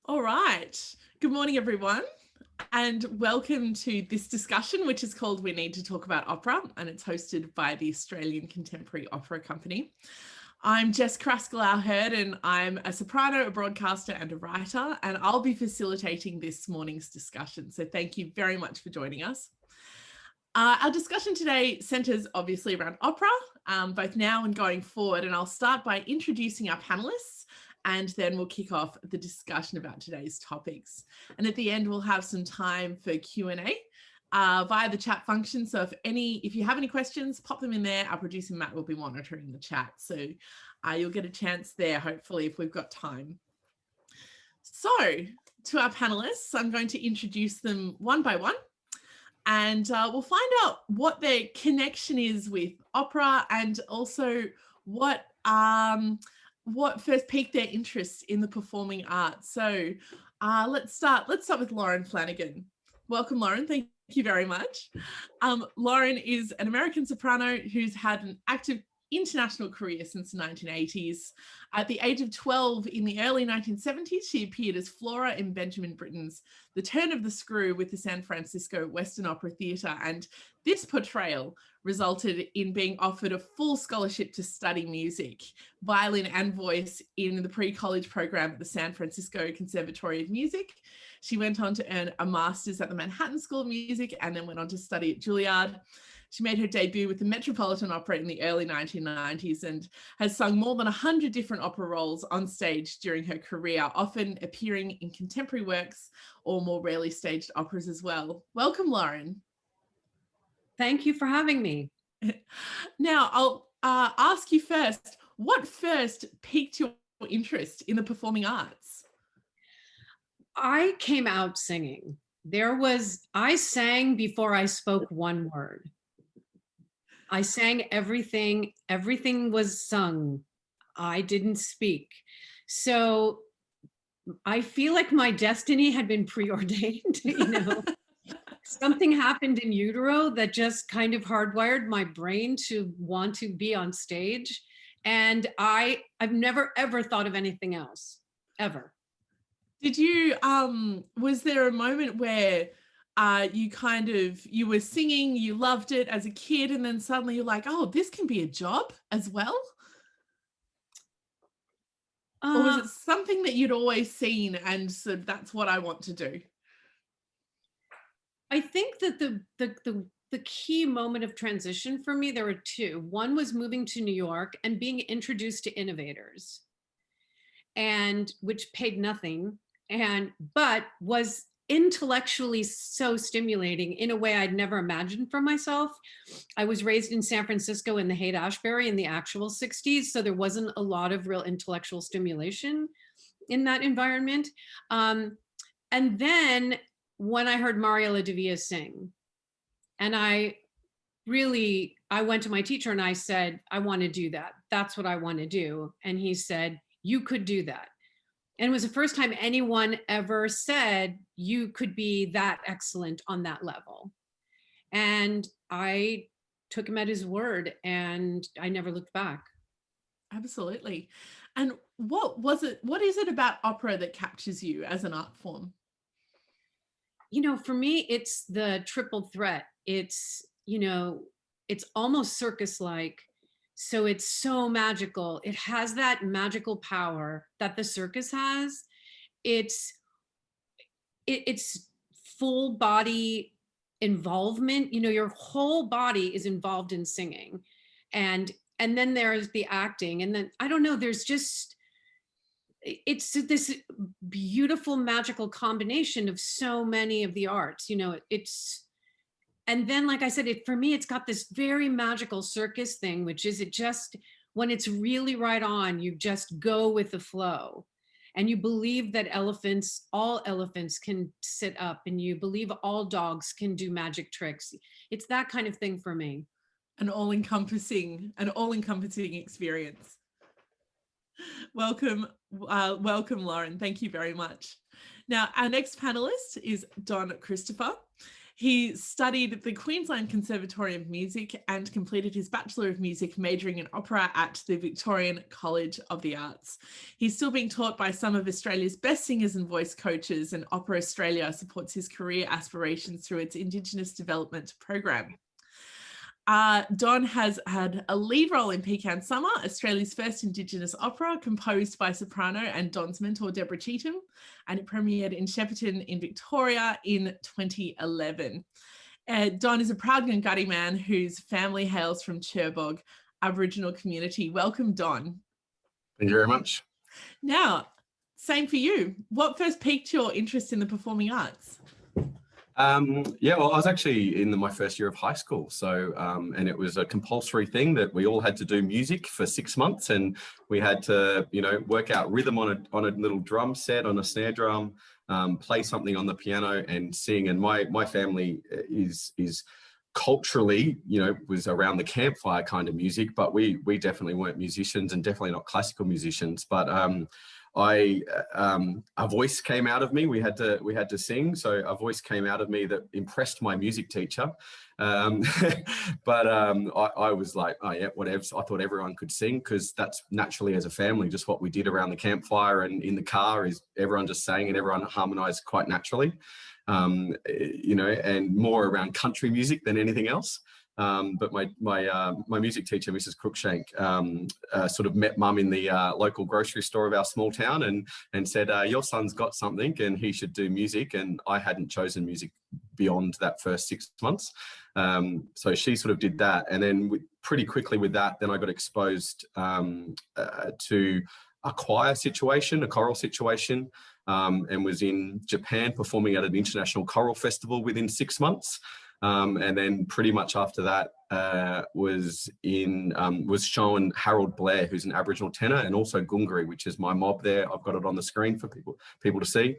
All right. Good morning, everyone, and welcome to this discussion, which is called We Need to Talk About Opera, and it's hosted by the Australian Contemporary Opera Company. I'm Jess Carrascalão, and I'm a soprano, a broadcaster, and a writer, and I'll be facilitating this morning's discussion. So thank you very much for joining us. Our discussion today centres obviously around opera, both now and going forward, and I'll start by introducing our panellists, and then we'll kick off the discussion about today's topics. And at the end, we'll have some time for Q&A via the chat function. So if you have any questions, pop them in there. Our producer Matt will be monitoring the chat. So you'll get a chance there, hopefully, if we've got time. So to our panelists, I'm going to introduce them one by one. And we'll find out what their connection is with opera and also what first piqued their interest in the performing arts. So let's start with Lauren Flanigan. Welcome, Lauren. Thank you very much. Lauren is an American soprano who's had an active international career since the 1980s. At the age of 12 in the early 1970s, she appeared as Flora in Benjamin Britten's The Turn of the Screw with the San Francisco Western Opera Theatre, and this portrayal resulted in being offered a full scholarship to study music, violin and voice in the pre-college program at the San Francisco Conservatory of Music. She went on to earn a master's at the Manhattan School of Music and then went on to study at Juilliard. She made her debut with the Metropolitan Opera in the early 1990s and has sung more than 100 different opera roles on stage during her career, often appearing in contemporary works or more rarely staged operas as well. Welcome, Lauren. Thank you for having me. Now, I'll ask you first, what first piqued your interest in the performing arts? I came out singing. I sang before I spoke one word. I sang everything was sung. I didn't speak. So I feel like my destiny had been preordained, Something happened in utero that just kind of hardwired my brain to want to be on stage. And I've never, ever thought of anything else, ever. Did you, was there a moment where you were singing, you loved it as a kid, and then suddenly you're like, oh, this can be a job as well? Or was it something that you'd always seen and so that's what I want to do? I think that the key moment of transition for me, there were two. One was moving to New York and being introduced to innovators, and which paid nothing, but was intellectually so stimulating in a way I'd never imagined for myself. I was raised in San Francisco in the Haight-Ashbury in the actual 60s, so there wasn't a lot of real intellectual stimulation in that environment. And then when I heard Mariela de Villa sing, and I went to my teacher and I said, I want to do that. That's what I want to do. And he said, you could do that. And it was the first time anyone ever said you could be that excellent on that level. And I took him at his word and I never looked back. Absolutely. And what is it about opera that captures you as an art form? For me, it's the triple threat. It's almost circus-like. So it's so magical. It has that magical power that the circus has. It's full body involvement. Your whole body is involved in singing. And then there's the acting. And then, I don't know, it's this beautiful magical combination of so many of the arts. And then, like I said, for me, it's got this very magical circus thing, which is when it's really right on, you just go with the flow. And you believe that all elephants can sit up, and you believe all dogs can do magic tricks. It's that kind of thing for me. An all-encompassing experience. Welcome, Lauren. Thank you very much. Now, our next panelist is Don Christopher. He studied at the Queensland Conservatorium of Music and completed his Bachelor of Music majoring in opera at the Victorian College of the Arts. He's still being taught by some of Australia's best singers and voice coaches, and Opera Australia supports his career aspirations through its Indigenous Development Program. Don has had a lead role in Pecan Summer, Australia's first Indigenous opera, composed by soprano and Don's mentor, Deborah Cheetham, and it premiered in Shepparton in Victoria in 2011. Don is a proud Ngungati man whose family hails from Cherbourg Aboriginal community. Welcome, Don. Thank you very much. Now, same for you. What first piqued your interest in the performing arts? Yeah, well, I was actually in my first year of high school. So, and it was a compulsory thing that we all had to do music for 6 months, and we had to, work out rhythm on a little drum set, on a snare drum, play something on the piano and sing. And my family is culturally, was around the campfire kind of music, but we definitely weren't musicians and definitely not classical musicians. But a voice came out of me. We had to sing, so a voice came out of me that impressed my music teacher. But I was like, oh yeah, whatever. So I thought everyone could sing, because that's naturally, as a family, just what we did around the campfire and in the car, is everyone just sang and everyone harmonized quite naturally. And more around country music than anything else. But my music teacher, Mrs. Cruikshank, sort of met Mum in the local grocery store of our small town and said, your son's got something and he should do music. And I hadn't chosen music beyond that first 6 months. So she sort of did that. And then pretty quickly with that, then I got exposed to a choir situation, a choral situation, and was in Japan performing at an international choral festival within 6 months. And then pretty much after that was shown Harold Blair, who's an Aboriginal tenor, and also Gungari, which is my mob there. I've got it on the screen for people to see,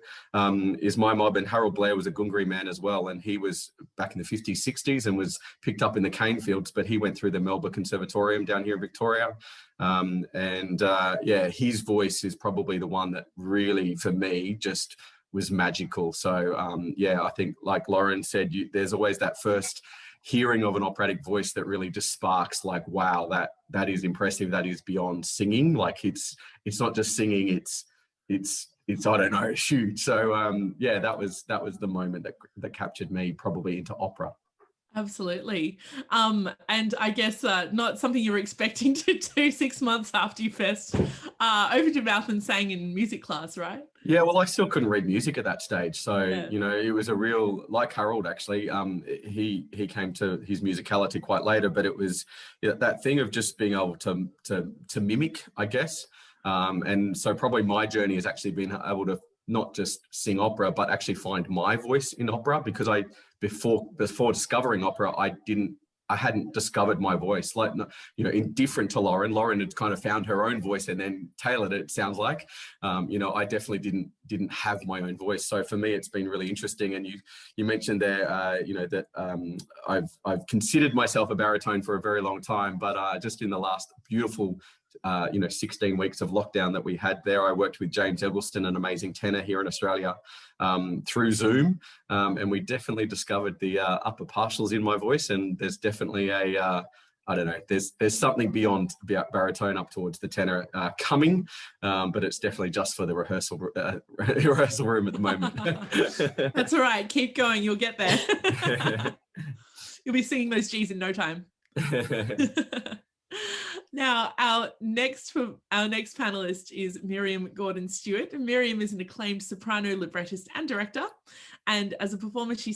is my mob. And Harold Blair was a Gungari man as well. And he was back in the 50s, 60s and was picked up in the cane fields, but he went through the Melbourne Conservatorium down here in Victoria. His voice is probably the one that really, for me, just was magical. So I think, like Lauren said, there's always that first hearing of an operatic voice that really just sparks, like, wow, that is impressive. That is beyond singing. Like it's not just singing, it's I don't know, huge. So that was the moment that captured me probably into opera. Absolutely. And I guess not something you were expecting to do 6 months after you first opened your mouth and sang in music class, right? Yeah, well, I still couldn't read music at that stage. So, it was a real, like Harold, actually, he came to his musicality quite later, but it was that thing of just being able to mimic, I guess. And so probably my journey has actually been able to not just sing opera, but actually find my voice in opera, because before discovering opera, I hadn't discovered my voice, like, indifferent to Lauren. Lauren had kind of found her own voice and then tailored it sounds like. I definitely didn't have my own voice. So for me, it's been really interesting. And you mentioned there, that I've considered myself a baritone for a very long time, but just in the last beautiful 16 weeks of lockdown that we had there, I worked with James Eggleston, an amazing tenor here in Australia, through Zoom, and we definitely discovered the upper partials in my voice. And there's definitely there's something beyond baritone up towards the tenor coming, but it's definitely just for the rehearsal room at the moment. That's all right. Keep going. You'll get there. You'll be singing those G's in no time. Now, our next panelist is Miriam Gordon-Stewart. Miriam is an acclaimed soprano, librettist and director. And as a performer, she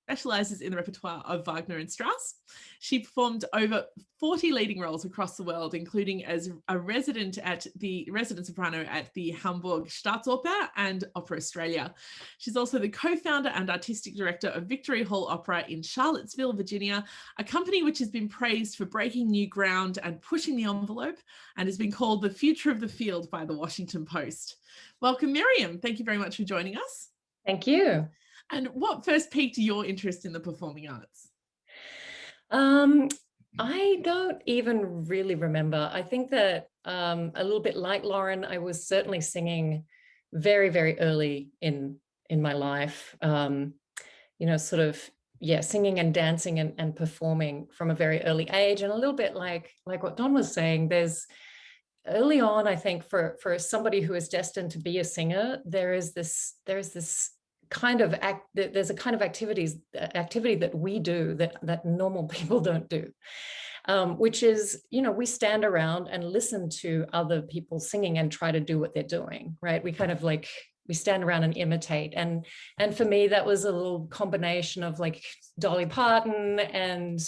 specializes in the repertoire of Wagner and Strauss. She performed over 40 leading roles across the world, including as a resident soprano at the Hamburg Staatsoper and Opera Australia. She's also the co-founder and artistic director of Victory Hall Opera in Charlottesville, Virginia, a company which has been praised for breaking new ground and pushing the envelope, and has been called the future of the field by the Washington Post. Welcome, Miriam. Thank you very much for joining us. Thank you. And what first piqued your interest in the performing arts? I don't even really remember. I think that a little bit like Lauren, I was certainly singing very, very early in in my life. Sort of, singing and dancing and performing from a very early age, and a little bit like what Don was saying. There's early on, I think, for somebody who is destined to be a singer, there's a kind of activity that we do that normal people don't do, which is, we stand around and listen to other people singing and try to do what they're doing, right? We stand around and imitate. And for me, that was a little combination of like Dolly Parton and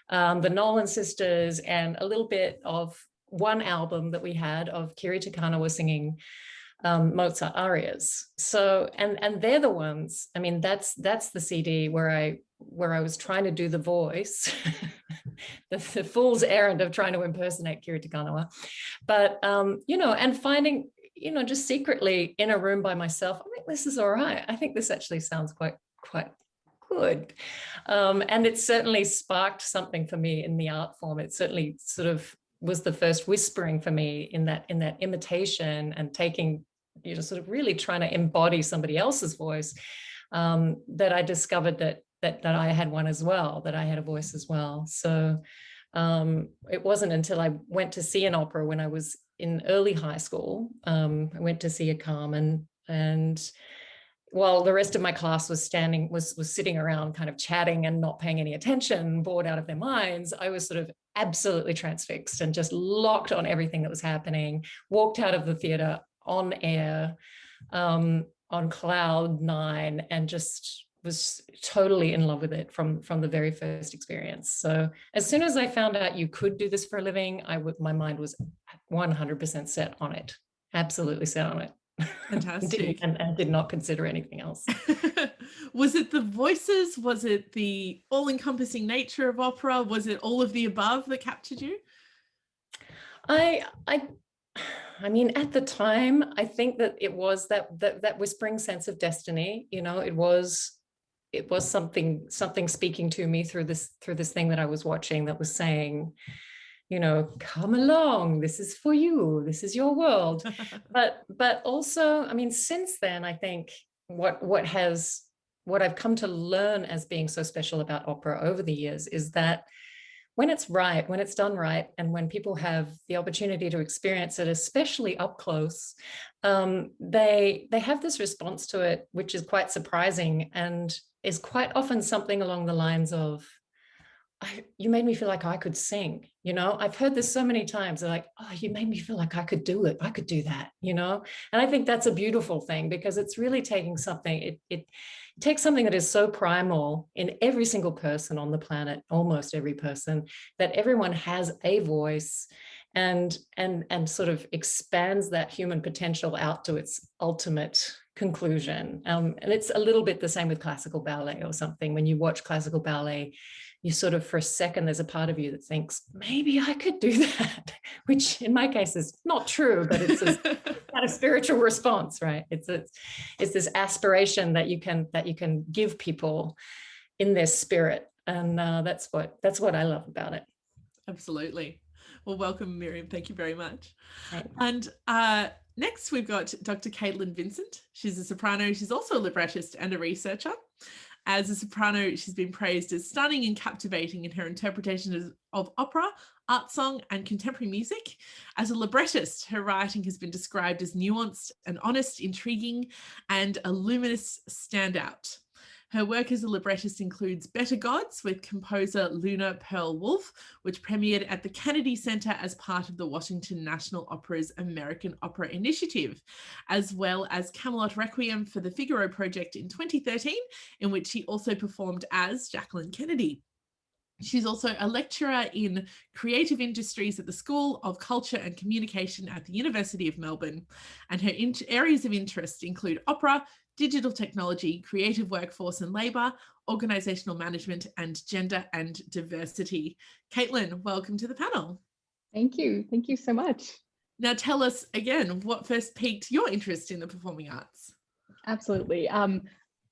the Nolan sisters, and a little bit of one album that we had of Kiri Te Kanawa singing Mozart arias. So, and they're the ones, I mean, that's the CD where I was trying to do the voice, the fool's errand of trying to impersonate Kiri Te Kanawa. But, and finding, just secretly in a room by myself, I think this is all right. I think this actually sounds quite good. And it certainly sparked something for me in the art form. It certainly sort of was the first whispering for me in that imitation and taking, sort of really trying to embody somebody else's voice, that I discovered that I had one as well, that I had a voice as well. So it wasn't until I went to see an opera when I was in early high school. I went to see a Carmen, and while the rest of my class was sitting around kind of chatting and not paying any attention, bored out of their minds, I was sort of absolutely transfixed and just locked on everything that was happening, walked out of the theater on air, on cloud 9, and just was totally in love with it from the very first experience. So as soon as I found out you could do this for a living, my mind was 100% set on it, absolutely set on it. Fantastic. and did not consider anything else. Was it the voices? Was it the all-encompassing nature of opera? Was it all of the above that captured you? I mean, at the time, I think that it was that whispering sense of destiny. It was something speaking to me through this thing that I was watching that was saying, come along, this is for you, this is your world. but also, I mean, since then, I think what I've come to learn as being so special about opera over the years is that when it's right, when it's done right, and when people have the opportunity to experience it, especially up close, they have this response to it, which is quite surprising and is quite often something along the lines of, you made me feel like I could sing. I've heard this so many times. They're like, oh, you made me feel like I could do it. I could do that, And I think that's a beautiful thing, because it's really taking something, it takes something that is so primal in every single person on the planet, almost every person, that everyone has a voice, and sort of expands that human potential out to its ultimate conclusion. And it's a little bit the same with classical ballet or something. When you watch classical ballet, you sort of, for a second, there's a part of you that thinks, maybe I could do that, which in my case is not true, but it's not a spiritual response, right? It's this aspiration that you can give people in their spirit. And that's what I love about it. Absolutely. Well, welcome, Miriam. Thank you very much. Thanks. And next, we've got Dr. Caitlin Vincent. She's a soprano. She's also a librettist and a researcher. As a soprano, she's been praised as stunning and captivating in her interpretation of opera, art song, and contemporary music. As a librettist, her writing has been described as nuanced and honest, intriguing, and a luminous standout. Her work as a librettist includes Better Gods with composer Luna Pearl Wolfe, which premiered at the Kennedy Center as part of the Washington National Opera's American Opera Initiative, as well as Camelot Requiem for the Figaro Project in 2013, in which she also performed as Jacqueline Kennedy. She's also a lecturer in creative industries at the School of Culture and Communication at the University of Melbourne, and her areas of interest include opera, digital technology, creative workforce and labour, organisational management, and gender and diversity. Caitlin, welcome to the panel. Thank you. Thank you so much. Now tell us again, what first piqued your interest in the performing arts? Absolutely.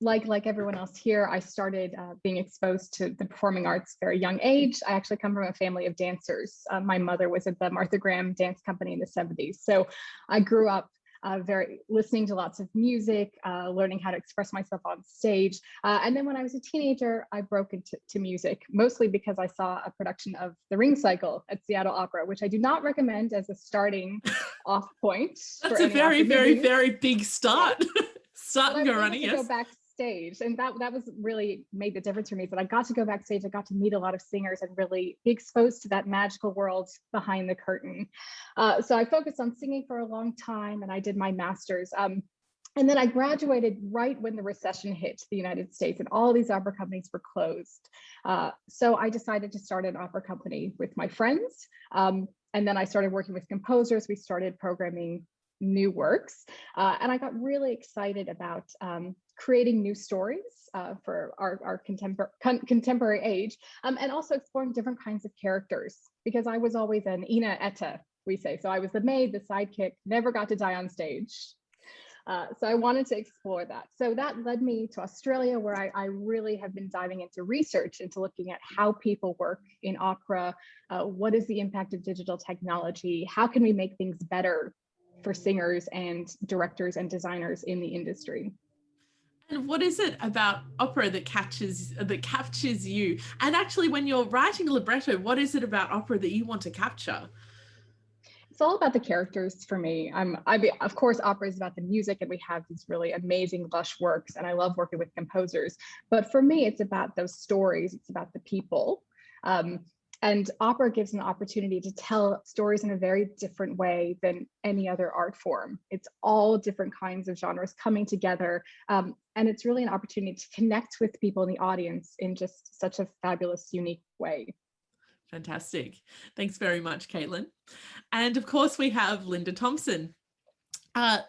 Like everyone else here, I started being exposed to the performing arts at a very young age. I actually come from a family of dancers. My mother was at the Martha Graham Dance Company in the 70s. So I grew up listening to lots of music, learning how to express myself on stage. And then when I was a teenager, I broke into music, mostly because I saw a production of The Ring Cycle at Seattle Opera, which I do not recommend as a starting off point. That's a very, very, very big start. Start and go running, yes. Go backstage, and that was really made the difference for me. That I got to go backstage, I got to meet a lot of singers and really be exposed to that magical world behind the curtain. So I focused on singing for a long time, and I did my master's. And then I graduated right when the recession hit the United States and all these opera companies were closed. So I decided to start an opera company with my friends. And then I started working with composers. We started programming new works. And I got really excited about creating new stories for our contemporary age, and also exploring different kinds of characters, because I was always an Ina Etta, we say. So I was the maid, the sidekick, never got to die on stage. So I wanted to explore that. So that led me to Australia, where I really have been diving into research, into looking at how people work in opera. What is the impact of digital technology? How can we make things better for singers and directors and designers in the industry? And what is it about opera that captures you? And actually, when you're writing a libretto, what is it about opera that you want to capture? It's all about the characters for me. Of course, opera is about the music, and we have these really amazing, lush works, and I love working with composers. But for me, it's about those stories. It's about the people. And opera gives an opportunity to tell stories in a very different way than any other art form. It's all different kinds of genres coming together. And it's really an opportunity to connect with people in the audience in just such a fabulous, unique way. Fantastic. Thanks very much, Caitlin. And of course, we have Linda Thompson.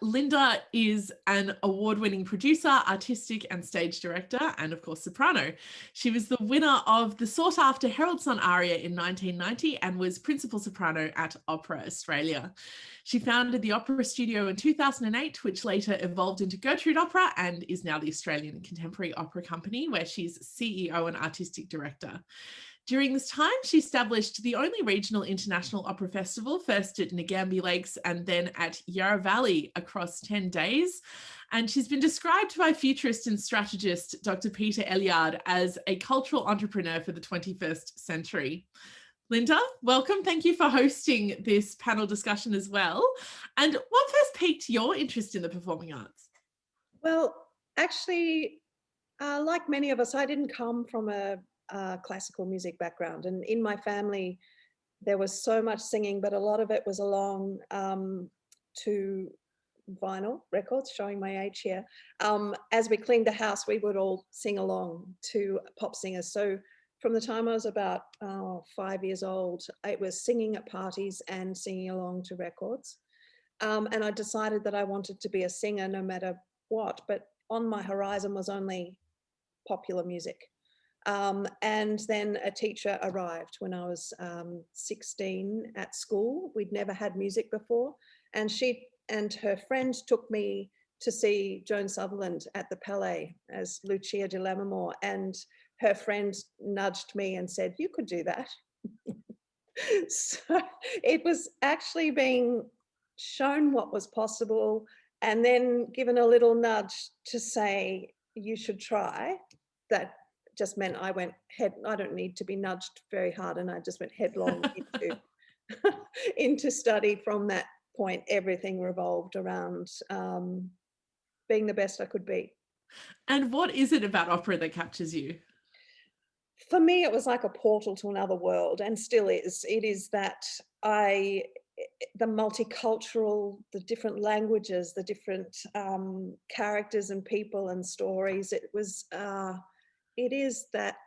Linda is an award-winning producer, artistic and stage director, and of course soprano. She was the winner of the sought-after Herald's Son aria in 1990 and was principal soprano at Opera Australia. She founded the Opera Studio in 2008, which later evolved into Gertrude Opera and is now the Australian Contemporary Opera Company, where she's CEO and artistic director. During this time, she established the only regional international opera festival, first at Ngambie Lakes and then at Yarra Valley across 10 days. And she's been described by futurist and strategist Dr. Peter Elliard as a cultural entrepreneur for the 21st century. Linda, welcome. Thank you for hosting this panel discussion as well. And what first piqued your interest in the performing arts? Well, actually, like many of us, I didn't come from a classical music background, and in my family there was so much singing, but a lot of it was along to vinyl records, showing my age here. As we cleaned the house, we would all sing along to pop singers. So from the time I was about 5 years old, it was singing at parties and singing along to records. And I decided that I wanted to be a singer no matter what, but on my horizon was only popular music. And then a teacher arrived when I was 16 at school. We'd never had music before, and she and her friend took me to see Joan Sutherland at the Palais as Lucia di Lammermoor, and her friend nudged me and said, "You could do that." So it was actually being shown what was possible, and then given a little nudge to say, "You should try." That just meant I went I don't need to be nudged very hard, and I just went headlong into study. From that point, everything revolved around being the best I could be. And what is it about opera that captures you? For me, it was like a portal to another world, and still is. It is that the multicultural, the different languages, the different characters and people and stories. It is that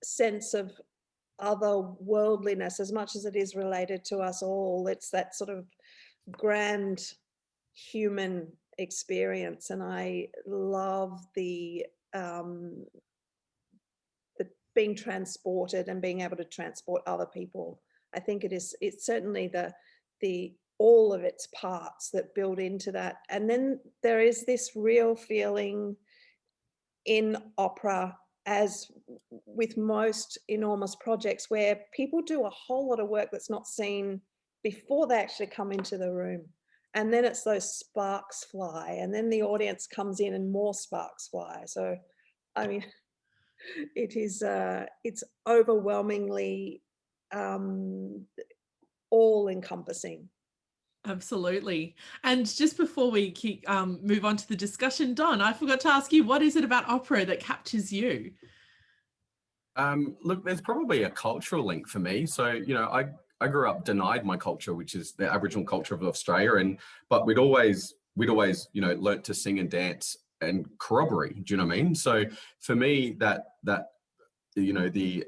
sense of otherworldliness as much as it is related to us all. It's that sort of grand human experience, and I love the being transported and being able to transport other people. I think it's certainly the all of its parts that build into that. And then there is this real feeling in opera, as with most enormous projects, where people do a whole lot of work that's not seen before they actually come into the room. and then it's those sparks fly, and then the audience comes in and more sparks fly. So, I mean, it is, it's overwhelmingly all encompassing. Absolutely. And just before we move on to the discussion, Don, I forgot to ask you, what is it about opera that captures you? Look, there's probably a cultural link for me. So, you know, I grew up denied my culture, which is the Aboriginal culture of Australia, but we'd always, you know, learnt to sing and dance and corroborate. Do you know what I mean? So for me, that you know, the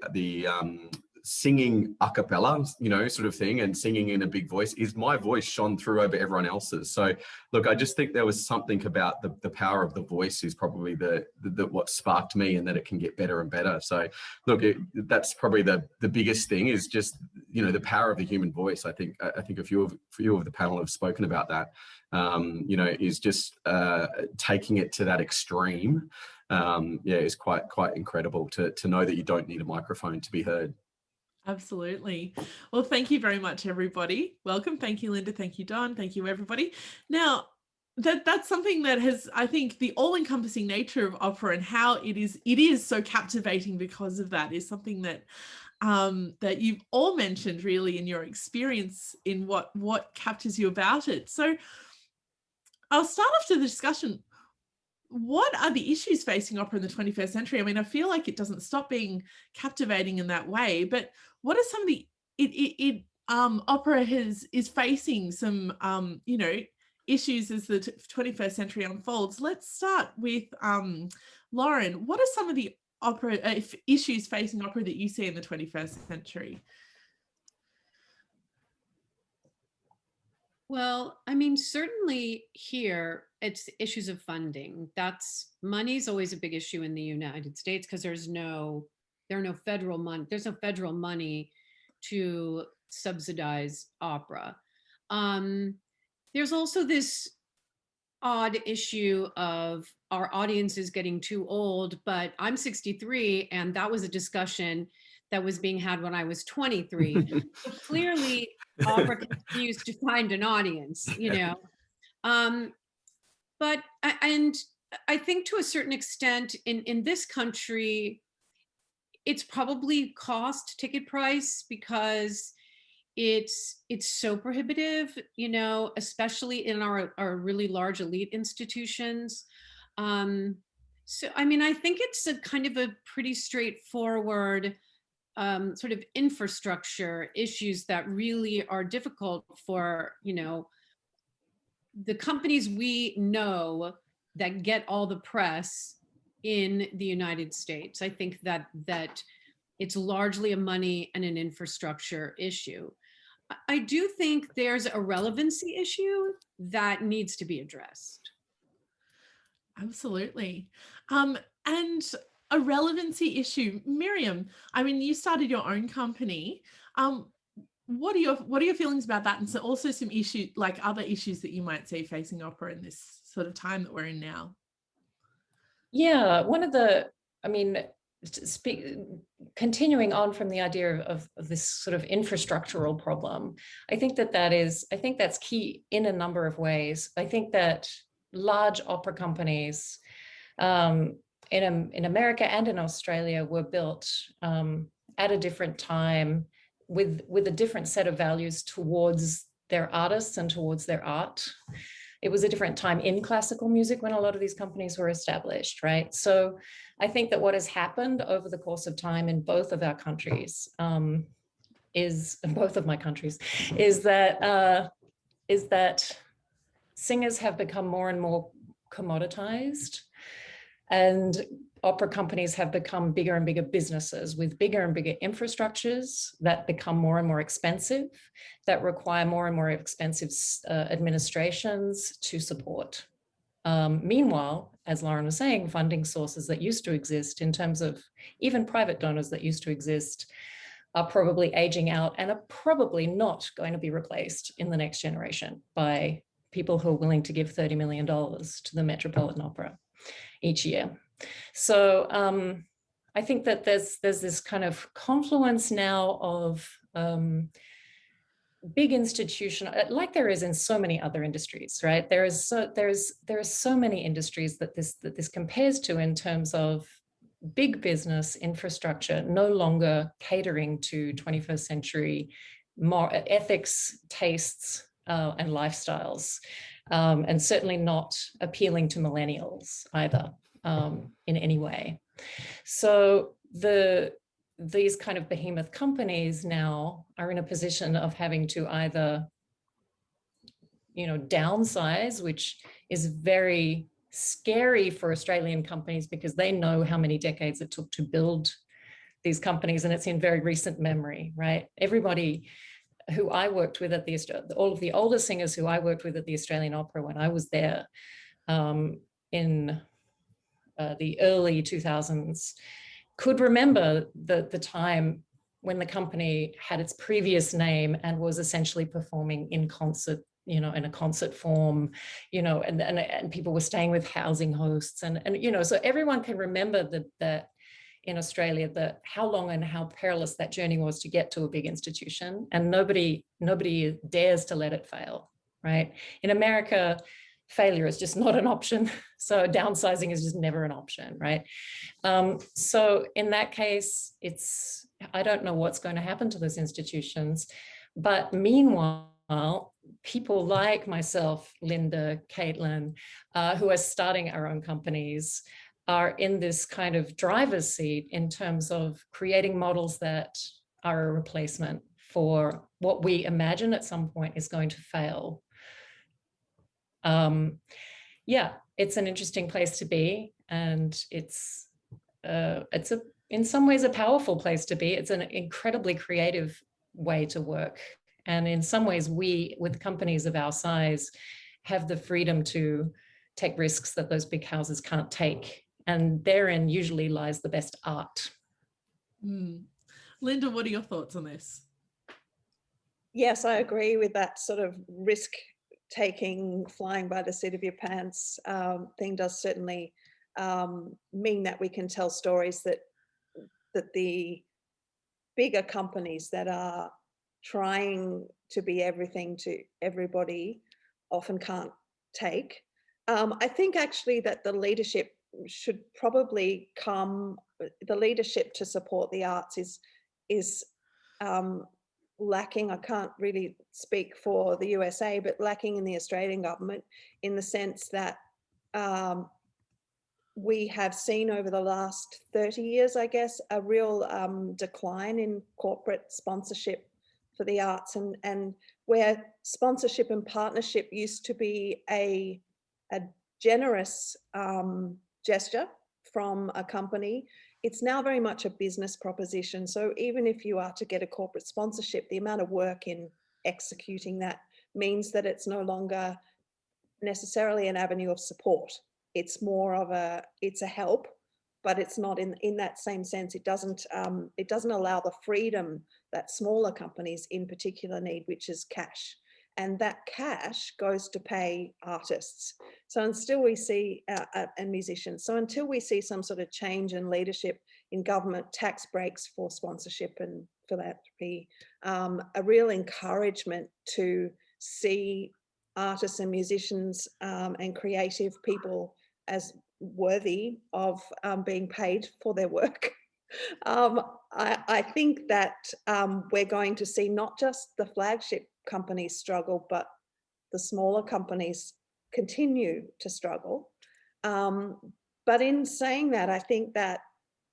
singing a cappella, you know, sort of thing, and singing in a big voice, is my voice shone through over everyone else's. So look, I just think there was something about the power of the voice is probably the what sparked me, and that it can get better and better. So look, that's probably the biggest thing, is just, you know, the power of the human voice. I think a few of the panel have spoken about that. You know, is just taking it to that extreme. Yeah, is quite incredible to know that you don't need a microphone to be heard. Absolutely. Well, thank you very much, everybody. Welcome. Thank you, Linda. Thank you, Don. Thank you, everybody. Now, that's something that has, I think, the all-encompassing nature of opera and how it is so captivating because of that, is something that that you've all mentioned really in your experience in what captures you about it. So I'll start off to the discussion. What are the issues facing opera in the 21st century? I mean, I feel like it doesn't stop being captivating in that way, but what are some of the opera is facing some you know, issues as the 21st century unfolds? Let's start with Lauren. What are some of the opera issues facing opera that you see in the 21st century? Well, I mean, certainly here it's issues of funding. Money's always a big issue in the United States, because there's no federal money. There's no federal money to subsidize opera. There's also this odd issue of our audience is getting too old, but I'm 63, and that was a discussion that was being had when I was 23. So clearly, opera continues to find an audience, you know. But I think to a certain extent in this country, it's probably cost ticket price, because it's so prohibitive, you know, especially in our really large elite institutions. So, I mean, I think it's a kind of a pretty straightforward sort of infrastructure issues that really are difficult for, you know, the companies we know that get all the press in the United States. I think that it's largely a money and an infrastructure issue. I do think there's a relevancy issue that needs to be addressed. Absolutely. And a relevancy issue. Miriam, I mean, you started your own company. What are your feelings about that? And so also some issues, like other issues that you might see facing opera in this sort of time that we're in now. Yeah, continuing on from the idea of this sort of infrastructural problem, I think that's key in a number of ways. I think that large opera companies in America and in Australia were built at a different time with a different set of values towards their artists and towards their art. It was a different time in classical music when a lot of these companies were established, right? So I think that what has happened over the course of time in both of our countries is that singers have become more and more commoditized, and opera companies have become bigger and bigger businesses with bigger and bigger infrastructures that become more and more expensive, that require more and more expensive administrations to support. Meanwhile, as Lauren was saying, funding sources that used to exist in terms of even private donors that used to exist are probably aging out and are probably not going to be replaced in the next generation by people who are willing to give $30 million to the Metropolitan Opera each year. So I think that there's this kind of confluence now of big institution, like there is in so many other industries, right? There are so many industries that this compares to in terms of big business infrastructure no longer catering to 21st century more ethics, tastes, and lifestyles, and certainly not appealing to millennials either, in any way. So these kind of behemoth companies now are in a position of having to either, downsize, which is very scary for Australian companies because they know how many decades it took to build these companies, and it's in very recent memory, right? Everybody who I worked with at all of the older singers who I worked with at the Australian Opera when I was there in the early 2000s could remember the time when the company had its previous name and was essentially performing in concert, in a concert form, and people were staying with housing hosts, and so everyone can remember that in Australia, that how long and how perilous that journey was to get to a big institution, and nobody dares to let it fail, right? In America, failure is just not an option. So downsizing is just never an option, right? So in that case, I don't know what's going to happen to those institutions, but meanwhile, people like myself, Linda, Caitlin, who are starting our own companies, are in this kind of driver's seat in terms of creating models that are a replacement for what we imagine at some point is going to fail. Yeah, it's an interesting place to be, and it's in some ways a powerful place to be. It's an incredibly creative way to work, and in some ways we, with companies of our size, have the freedom to take risks that those big houses can't take, and therein usually lies the best art. Linda, what are your thoughts on this? Yes, I agree with that sort of risk taking, flying by the seat of your pants thing does certainly mean that we can tell stories that the bigger companies that are trying to be everything to everybody often can't take. I think actually that the leadership should probably the leadership to support the arts is lacking. I can't really speak for the USA, but lacking in the Australian government, in the sense that we have seen over the last 30 years, I guess, a real decline in corporate sponsorship for the arts, and where sponsorship and partnership used to be a generous gesture from a company, it's now very much a business proposition. So even if you are to get a corporate sponsorship, the amount of work in executing that means that it's no longer necessarily an avenue of support. It's more of it's a help, but it's not in that same sense. It doesn't allow the freedom that smaller companies in particular need, which is cash. And that cash goes to pay artists. So until we see, and musicians, so until we see some sort of change in leadership in government, tax breaks for sponsorship and philanthropy, a real encouragement to see artists and musicians and creative people as worthy of being paid for their work. I think that we're going to see not just the flagship companies struggle, but the smaller companies continue to struggle. But in saying that, I think that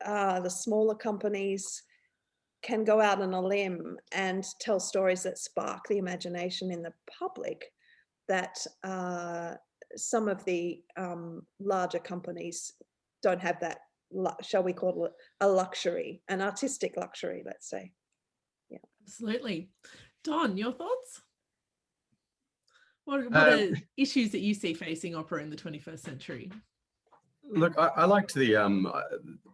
the smaller companies can go out on a limb and tell stories that spark the imagination in the public that some of the larger companies don't have that, shall we call it a luxury, an artistic luxury, let's say. Yeah, absolutely. Don, your thoughts? What are issues that you see facing opera in the 21st century? Look, I liked the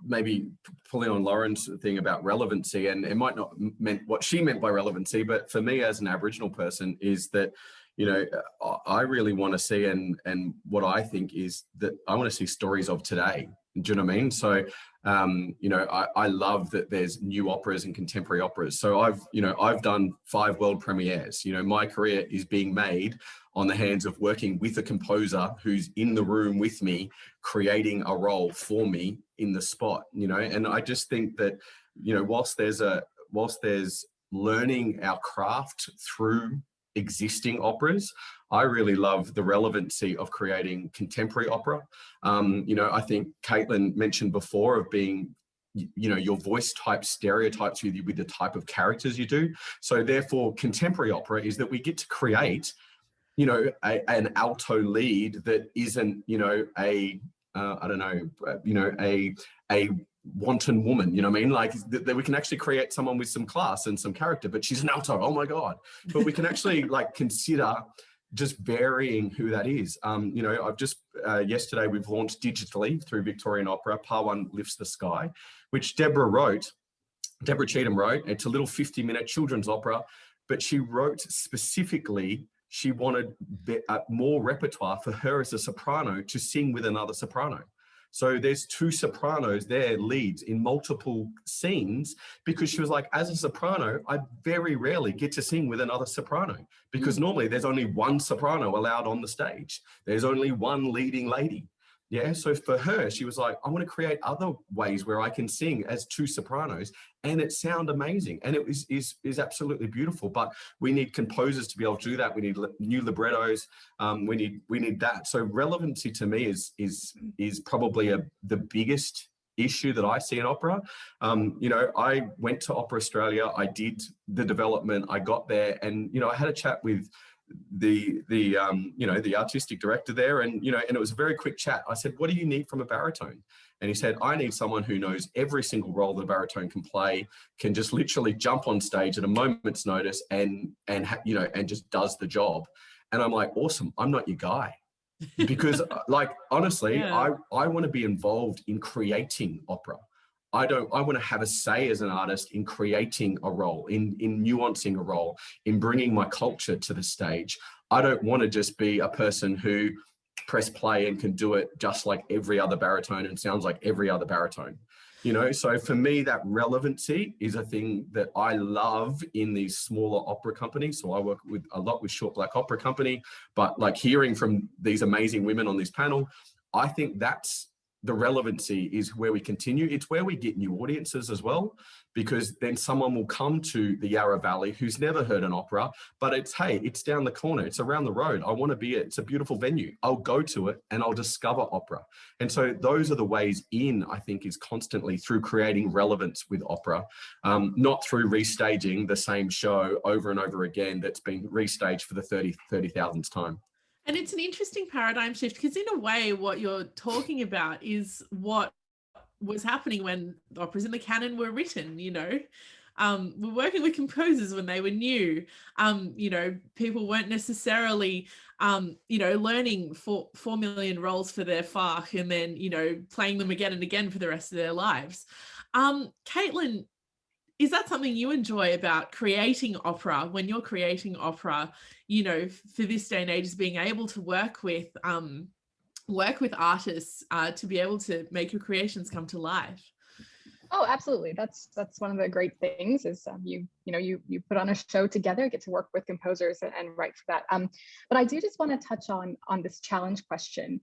maybe pulling on Lauren's thing about relevancy, and it might not meant what she meant by relevancy, but for me as an Aboriginal person is that, you know, I really want to see, and what I think is that I want to see stories of today. Do you know what I mean? So, you know, I love that there's new operas and contemporary operas. So I've done 5 world premieres. You know, my career is being made on the hands of working with a composer who's in the room with me, creating a role for me in the spot, you know. And I just think that, you know, whilst there's learning our craft through existing operas, I really love the relevancy of creating contemporary opera. You know, I think Caitlin mentioned before of being, you know, your voice type stereotypes you with the type of characters you do. So therefore, contemporary opera is that we get to create, you know, an alto lead that isn't, you know, I don't know, you know, a wanton woman, you know what I mean? Like that we can actually create someone with some class and some character, but she's an alto, oh my God. But we can actually like consider just varying who that is. You know, I've just, yesterday we've launched digitally through Victorian Opera, Par-One Lifts the Sky, which Deborah Cheatham wrote. It's a little 50-minute children's opera, but she wrote specifically, she wanted more repertoire for her as a soprano to sing with another soprano. So there's 2 sopranos there, leads in multiple scenes, because she was like, as a soprano, I very rarely get to sing with another soprano, because normally there's only 1 soprano allowed on the stage. There's only 1 leading lady. Yeah, so for her, she was like, I want to create other ways where I can sing as 2 sopranos and it sound amazing. And it is absolutely beautiful, but we need composers to be able to do that. We need new librettos. We need that. So relevancy to me is probably the biggest issue that I see in opera. You know, I went to Opera Australia, I did the development, I got there, and, you know, I had a chat with the you know, the artistic director there, and, you know, and it was a very quick chat. I said, what do you need from a baritone? And he said, I need someone who knows every single role that a baritone can play, can just literally jump on stage at a moment's notice and you know, and just does the job. And I'm like, awesome, I'm not your guy. Because like, honestly, yeah. I want to be involved in creating opera. I want to have a say as an artist in creating a role, in nuancing a role, in bringing my culture to the stage. I don't want to just be a person who press play and can do it just like every other baritone and sounds like every other baritone. You know, so for me, that relevancy is a thing that I love in these smaller opera companies. So I work with a lot with Short Black Opera Company, but like hearing from these amazing women on this panel, I think that's the relevancy is where we continue. It's where we get new audiences as well, because then someone will come to the Yarra Valley who's never heard an opera, but it's, hey, it's down the corner, it's around the road. I want to be it. It's a beautiful venue. I'll go to it and I'll discover opera. And so those are the ways in, I think, is constantly through creating relevance with opera, not through restaging the same show over and over again that's been restaged for the 30,000th time. And it's an interesting paradigm shift, because in a way what you're talking about is what was happening when operas in the canon were written. You know, we're working with composers when they were new. You know, people weren't necessarily, you know, learning 4 million roles for their Fach and then, you know, playing them again and again for the rest of their lives. Caitlin, is that something you enjoy about creating opera? When you're creating opera, you know, for this day and age, is being able to work with artists to be able to make your creations come to life? Oh, absolutely. That's one of the great things is you put on a show together, get to work with composers and write for that. But I do just want to touch on this challenge question,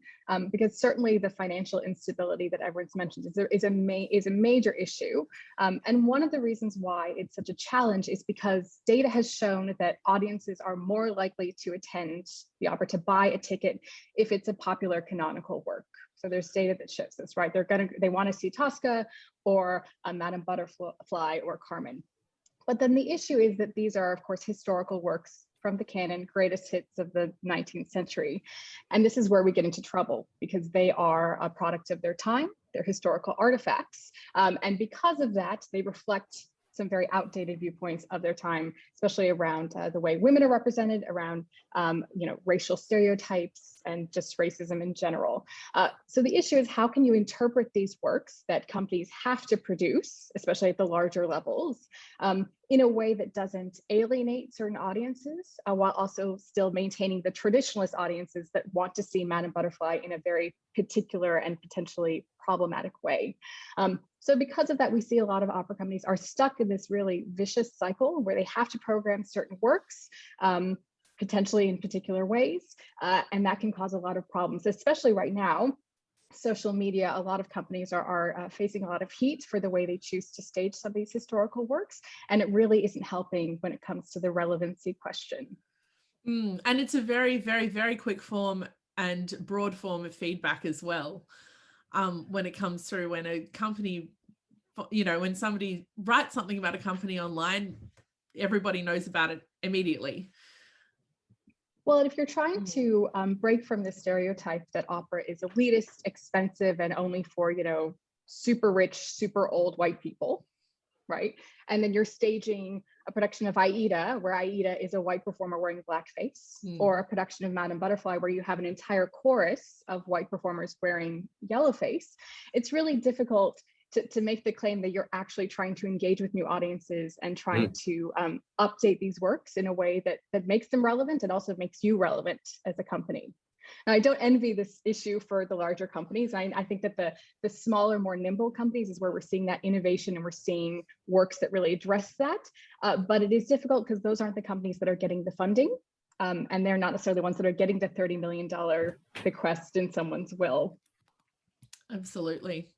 because certainly the financial instability that everyone's mentioned is a major issue. And one of the reasons why it's such a challenge is because data has shown that audiences are more likely to attend the opera, to buy a ticket, if it's a popular canonical work. So there's data that shows this, right? They want to see Tosca or Madame Butterfly or Carmen. But then the issue is that these are, of course, historical works from the canon, greatest hits of the 19th century. And this is where we get into trouble, because they are a product of their time, they're historical artifacts. And because of that, they reflect some very outdated viewpoints of their time, especially around the way women are represented, around racial stereotypes and just racism in general. So the issue is, how can you interpret these works that companies have to produce, especially at the larger levels, in a way that doesn't alienate certain audiences, while also still maintaining the traditionalist audiences that want to see Madame Butterfly in a very particular and potentially problematic way. So because of that, we see a lot of opera companies are stuck in this really vicious cycle where they have to program certain works, potentially in particular ways, and that can cause a lot of problems, especially right now. Social media, a lot of companies are facing a lot of heat for the way they choose to stage some of these historical works, and it really isn't helping when it comes to the relevancy question. And it's a very, very, very quick form and broad form of feedback as well. When it comes through, when a company, when somebody writes something about a company online, everybody knows about it immediately. Well, if you're trying to break from the stereotype that opera is elitist, expensive, and only for, super rich, super old white people, right? And then you're staging a production of Aida, where Aida is a white performer wearing blackface, or a production of Madame Butterfly, where you have an entire chorus of white performers wearing yellowface, it's really difficult to make the claim that you're actually trying to engage with new audiences and trying to update these works in a way that makes them relevant and also makes you relevant as a company. Now, I don't envy this issue for the larger companies. I think that the smaller, more nimble companies is where we're seeing that innovation and we're seeing works that really address that. But it is difficult because those aren't the companies that are getting the funding, and they're not necessarily the ones that are getting the $30 million bequest in someone's will. Absolutely.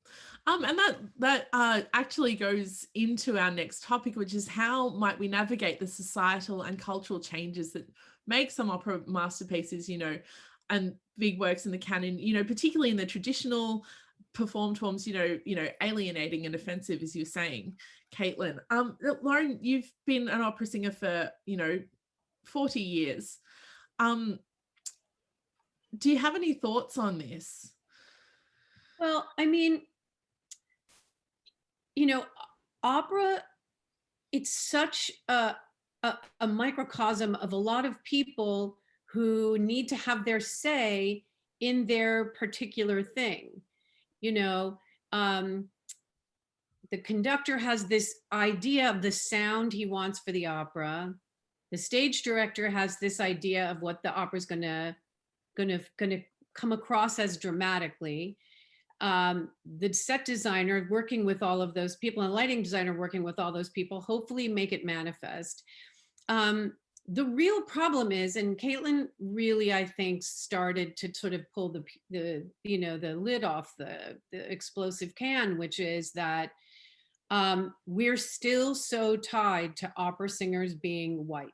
And that actually goes into our next topic, which is how might we navigate the societal and cultural changes that make some opera masterpieces, and big works in the canon, particularly in the traditional performed forms, alienating and offensive, as you're saying, Caitlin. Lauren, you've been an opera singer for, 40 years. Do you have any thoughts on this? Well, opera, it's such a microcosm of a lot of people who need to have their say in their particular thing. The conductor has this idea of the sound he wants for the opera. The stage director has this idea of what the opera's gonna come across as dramatically. The set designer working with all of those people and lighting designer working with all those people, hopefully make it manifest. The real problem is, and Caitlin really, I think, started to sort of pull the lid off the explosive can, which is that we're still so tied to opera singers being white.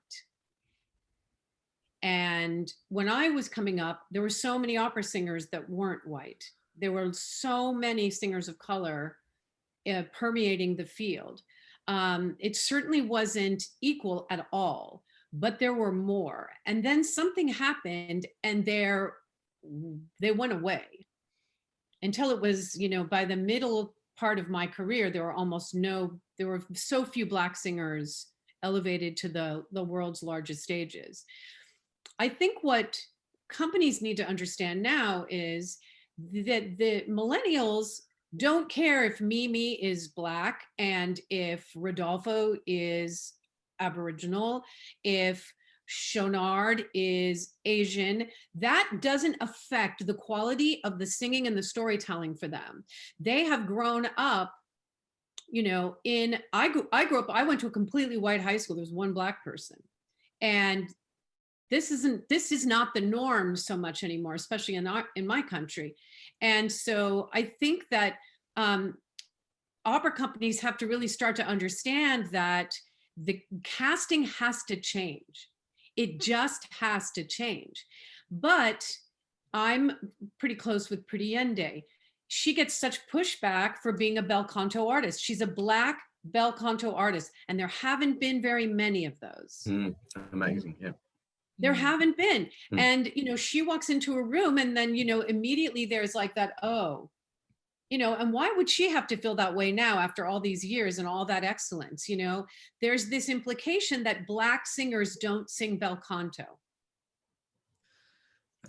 And when I was coming up, there were so many opera singers that weren't white. There were so many singers of color permeating the field. It certainly wasn't equal at all, but there were more. And then something happened and they went away until it was, by the middle part of my career, there were so few Black singers elevated to the world's largest stages. I think what companies need to understand now is that the millennials don't care if Mimi is Black and if Rodolfo is Aboriginal, if Chonard is Asian. That doesn't affect the quality of the singing and the storytelling for them. They have grown up, I grew up, I went to a completely white high school. There was one Black person. And this is not the norm so much anymore, especially in my country. And so I think that opera companies have to really start to understand that the casting has to change. It just has to change. But I'm pretty close with Pretty Yende. She gets such pushback for being a bel canto artist. She's a Black bel canto artist, and there haven't been very many of those. Amazing, yeah. There haven't been. And, she walks into a room and then, immediately there's like that, and why would she have to feel that way now after all these years and all that excellence? There's this implication that Black singers don't sing bel canto.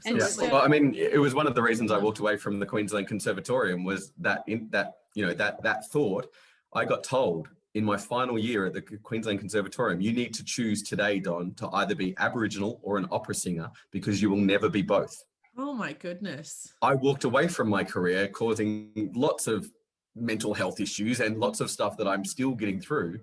And yeah. Well, it was one of the reasons I walked away from the Queensland Conservatorium was that thought. I got told in my final year at the Queensland Conservatorium, you need to choose today, Don, to either be Aboriginal or an opera singer because you will never be both. Oh my goodness. I walked away from my career causing lots of mental health issues and lots of stuff that I'm still getting through.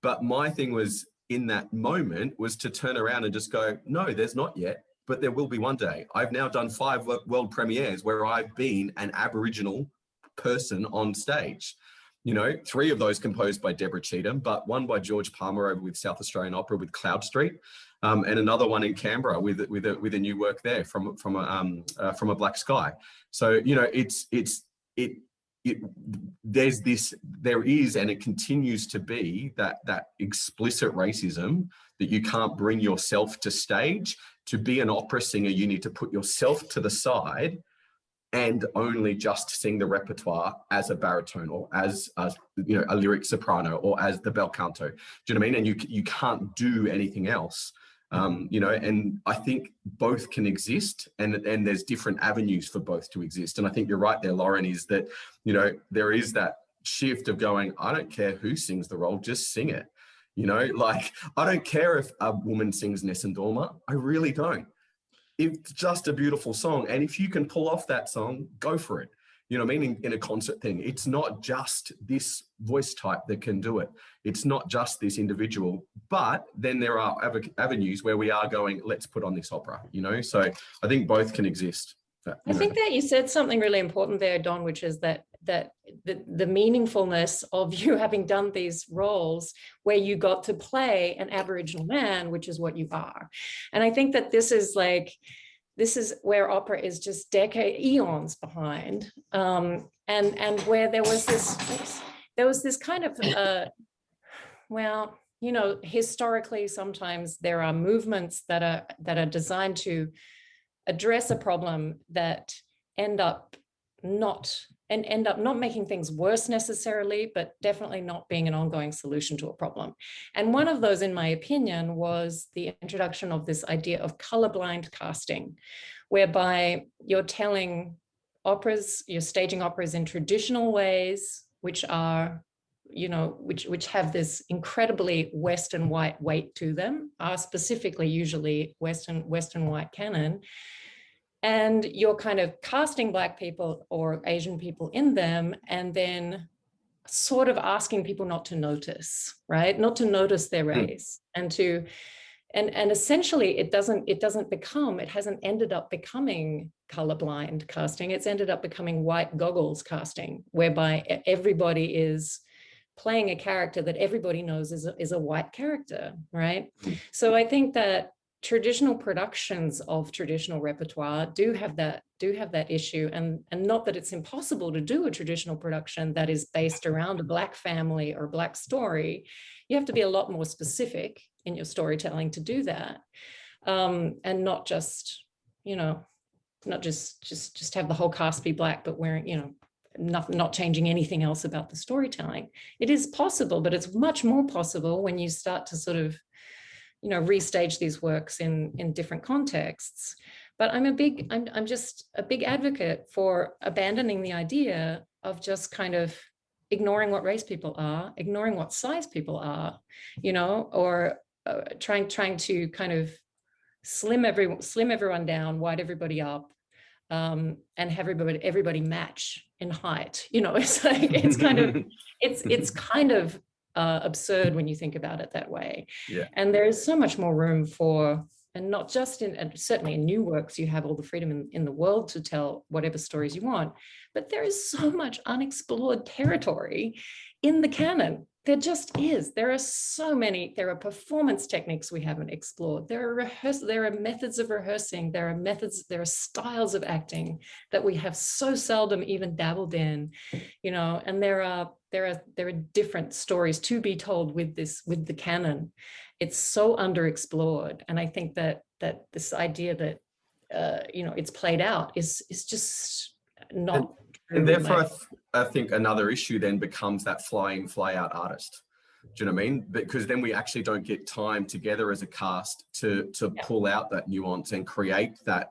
But my thing was, in that moment, was to turn around and just go, no, there's not yet, but there will be one day. I've now done 5 world premieres where I've been an Aboriginal person on stage. You know, 3 of those composed by Deborah Cheetham, but one by George Palmer over with South Australian Opera with Cloud Street, and another one in Canberra with a new work there from a Black Sky. So, you know, there is and it continues to be that explicit racism that you can't bring yourself to stage. To be an opera singer, you need to put yourself to the side and only just sing the repertoire as a baritone or as you know, a lyric soprano or as the bel canto. Do you know what I mean? And you can't do anything else. You know, and I think both can exist, and there's different avenues for both to exist. And I think you're right there, Lauren, is that, you know, there is that shift of going, I don't care who sings the role, just sing it. You know, like, I don't care if a woman sings Nessun Dorma, I really don't. It's just a beautiful song. And if you can pull off that song, go for it. You know what I mean? In a concert thing, it's not just this voice type that can do it. It's not just this individual, but then there are avenues where we are going, let's put on this opera, you know? So I think both can exist. I think that you said something really important there, Don, which is that the meaningfulness of you having done these roles where you got to play an Aboriginal man, which is what you are. And I think that this is where opera is just eons behind, and where there was this kind of well, you know, historically sometimes there are movements that are designed to address a problem that end up not making things worse necessarily, but definitely not being an ongoing solution to a problem. And one of those, in my opinion, was the introduction of this idea of colorblind casting, whereby you're staging operas in traditional ways, which are, you know, which have this incredibly Western white weight to them, are specifically usually Western white canon. And you're kind of casting Black people or Asian people in them, and then sort of asking people not to notice, right? Not to notice their race, and essentially it hasn't ended up becoming colorblind casting. It's ended up becoming white goggles casting, whereby everybody is playing a character that everybody knows is a white character, right? So I think that traditional productions of traditional repertoire do have that issue, and not that it's impossible to do a traditional production that is based around a Black family or a Black story. You have to be a lot more specific in your storytelling to do that, and not just, you know, not just have the whole cast be Black, but wearing, you know, not changing anything else about the storytelling. It is possible, but it's much more possible when you start to sort of, you know, restage these works in different contexts. But I'm just a big advocate for abandoning the idea of just kind of ignoring what race people are, ignoring what size people are, you know, or trying to kind of slim everyone down, wide everybody up, and have everybody match in height. You know, it's like, it's kind of absurd when you think about it that way. Yeah. And there is so much more room for, and not just and certainly in new works, you have all the freedom in the world to tell whatever stories you want, but there is so much unexplored territory in the canon. There just is. There are performance techniques we haven't explored. There are methods of rehearsing. There are styles of acting that we have so seldom even dabbled in, you know, and there are different stories to be told with the canon. It's so underexplored. And I think that this idea that, you know, it's played out is just not. And therefore, I think another issue then becomes that fly-in, fly-out artist. Do you know what I mean? Because then we actually don't get time together as a cast to pull out that nuance and create that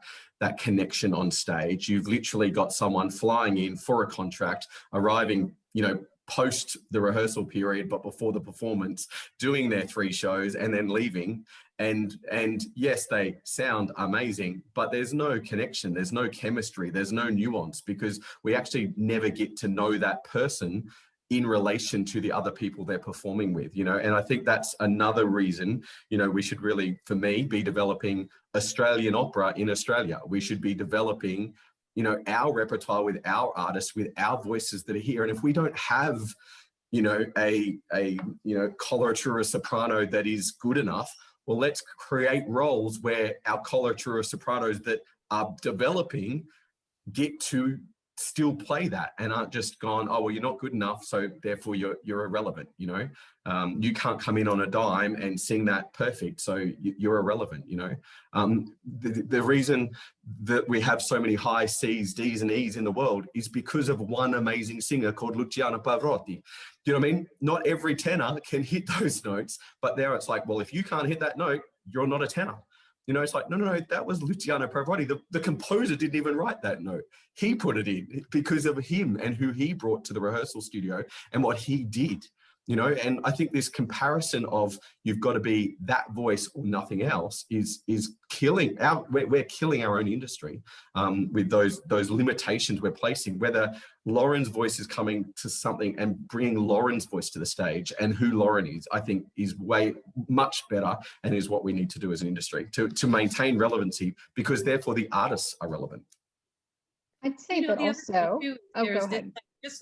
connection on stage. You've literally got someone flying in for a contract, arriving, you know, post the rehearsal period, but before the performance, doing their 3 shows and then leaving. And yes, they sound amazing, but there's no connection, there's no chemistry, there's no nuance, because we actually never get to know that person in relation to the other people they're performing with, you know. And I think that's another reason, you know, we should really, for me, be developing Australian opera in Australia. We should be developing, you know, our repertoire with our artists, with our voices that are here. And if we don't have, you know, a coloratura soprano that is good enough, well, let's create roles where our coloratura sopranos that are developing get to still play that and aren't just gone, oh, well, you're not good enough, so therefore you're irrelevant, you know. You can't come in on a dime and sing that perfect, so you're irrelevant, you know. The reason that we have so many high C's, D's and E's in the world is because of one amazing singer called Luciano Pavarotti. Do you know what I mean? Not every tenor can hit those notes, but there it's like, well, if you can't hit that note, you're not a tenor. You know, it's like, no, that was Luciano Pavarotti. The composer didn't even write that note. He put it in because of him and who he brought to the rehearsal studio and what he did, you know. And I think this comparison of you've got to be that voice or nothing else is killing we're killing our own industry with those limitations we're placing. Whether Lauren's voice is coming to something and bringing Lauren's voice to the stage, and who Lauren is, I think is way much better, and is what we need to do as an industry to maintain relevancy, because therefore the artists are relevant. I'd say that also, oh, go ahead.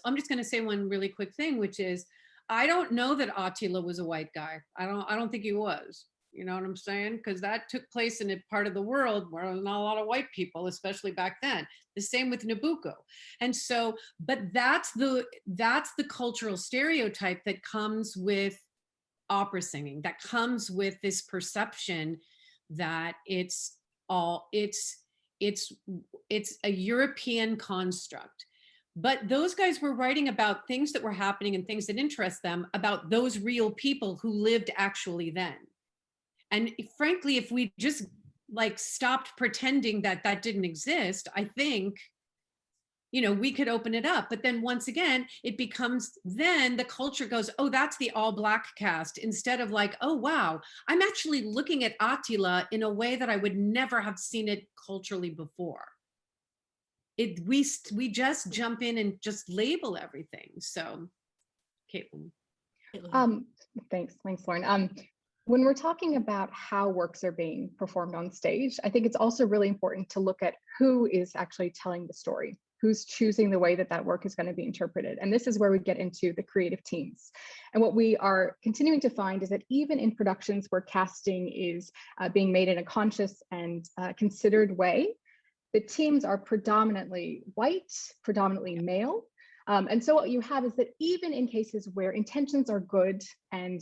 I'm just going to say one really quick thing, which is, I don't know that Attila was a white guy. I don't think he was. You know what I'm saying? Because that took place in a part of the world where there's not a lot of white people, especially back then. The same with Nabucco. And so, but that's the cultural stereotype that comes with opera singing, that comes with this perception that it's a European construct. But those guys were writing about things that were happening and things that interest them, about those real people who lived actually then. And frankly, if we just like stopped pretending that that didn't exist, I think, you know, we could open it up. But then once again, it becomes, then the culture goes, oh, that's the all Black cast, instead of like, oh, wow, I'm actually looking at Attila in a way that I would never have seen it culturally before. We just jump in and just label everything. So, Caitlin. Thanks, Lauren. When we're talking about how works are being performed on stage, I think it's also really important to look at who is actually telling the story, who's choosing the way that that work is going to be interpreted. And this is where we get into the creative teams. And what we are continuing to find is that even in productions where casting is being made in a conscious and considered way, the teams are predominantly white, predominantly male. And so what you have is that even in cases where intentions are good and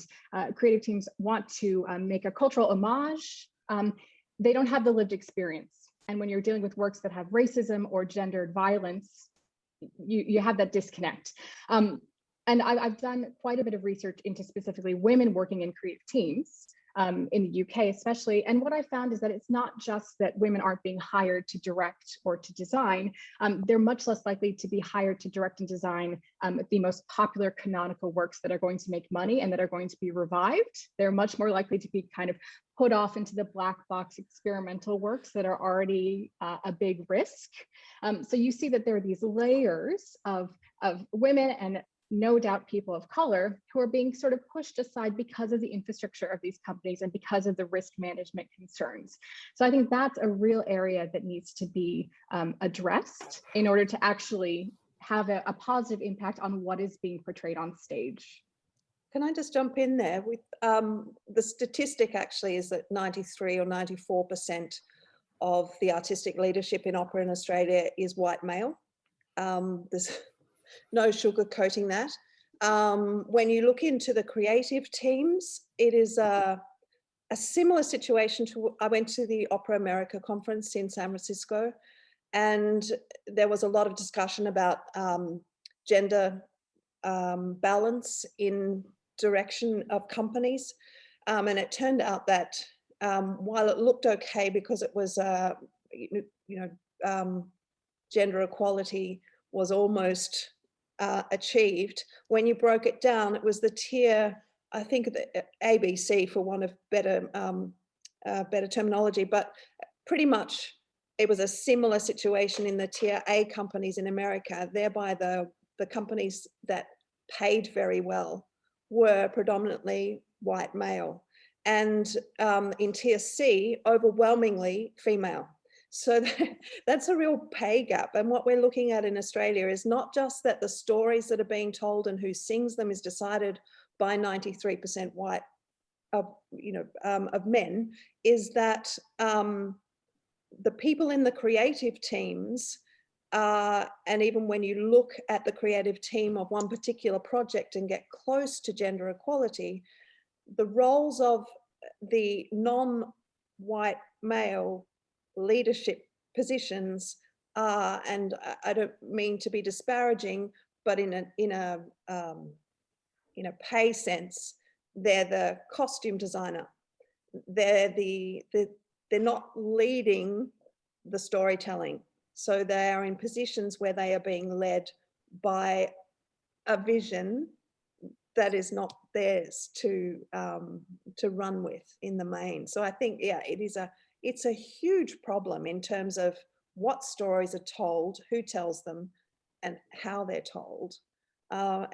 creative teams want to make a cultural homage, they don't have the lived experience. And when you're dealing with works that have racism or gendered violence, you have that disconnect. And I've done quite a bit of research into specifically women working in creative teams. In the UK especially. And what I found is that it's not just that women aren't being hired to direct or to design, they're much less likely to be hired to direct and design the most popular canonical works that are going to make money and that are going to be revived. They're much more likely to be kind of put off into the black box experimental works that are already a big risk. So you see that there are these layers of women and no doubt people of color who are being sort of pushed aside because of the infrastructure of these companies and because of the risk management concerns. So I think that's a real area that needs to be addressed in order to actually have a positive impact on what is being portrayed on stage. Can I just jump in there with the statistic actually is that 93 or 94% of the artistic leadership in opera in Australia is white male. There's no sugarcoating that. When you look into the creative teams, it is a similar situation to, I went to the Opera America conference in San Francisco, and there was a lot of discussion about gender balance in direction of companies. And it turned out that while it looked okay because it was, gender equality was almost achieved. When you broke it down, it was the tier, I think the ABC for one of better terminology, but pretty much it was a similar situation in the tier A companies in America. Thereby the companies that paid very well were predominantly white male, and in tier C, overwhelmingly female. So that's a real pay gap. And what we're looking at in Australia is not just that the stories that are being told and who sings them is decided by 93% white of men, is that the people in the creative teams, and even when you look at the creative team of one particular project and get close to gender equality, the roles of the non-white male leadership positions are, and I don't mean to be disparaging, but in a pay sense, they're the costume designer. They're not leading the storytelling. So they are in positions where they are being led by a vision that is not theirs to run with in the main. So I think, yeah, it's a huge problem in terms of what stories are told, who tells them, and how they're told. I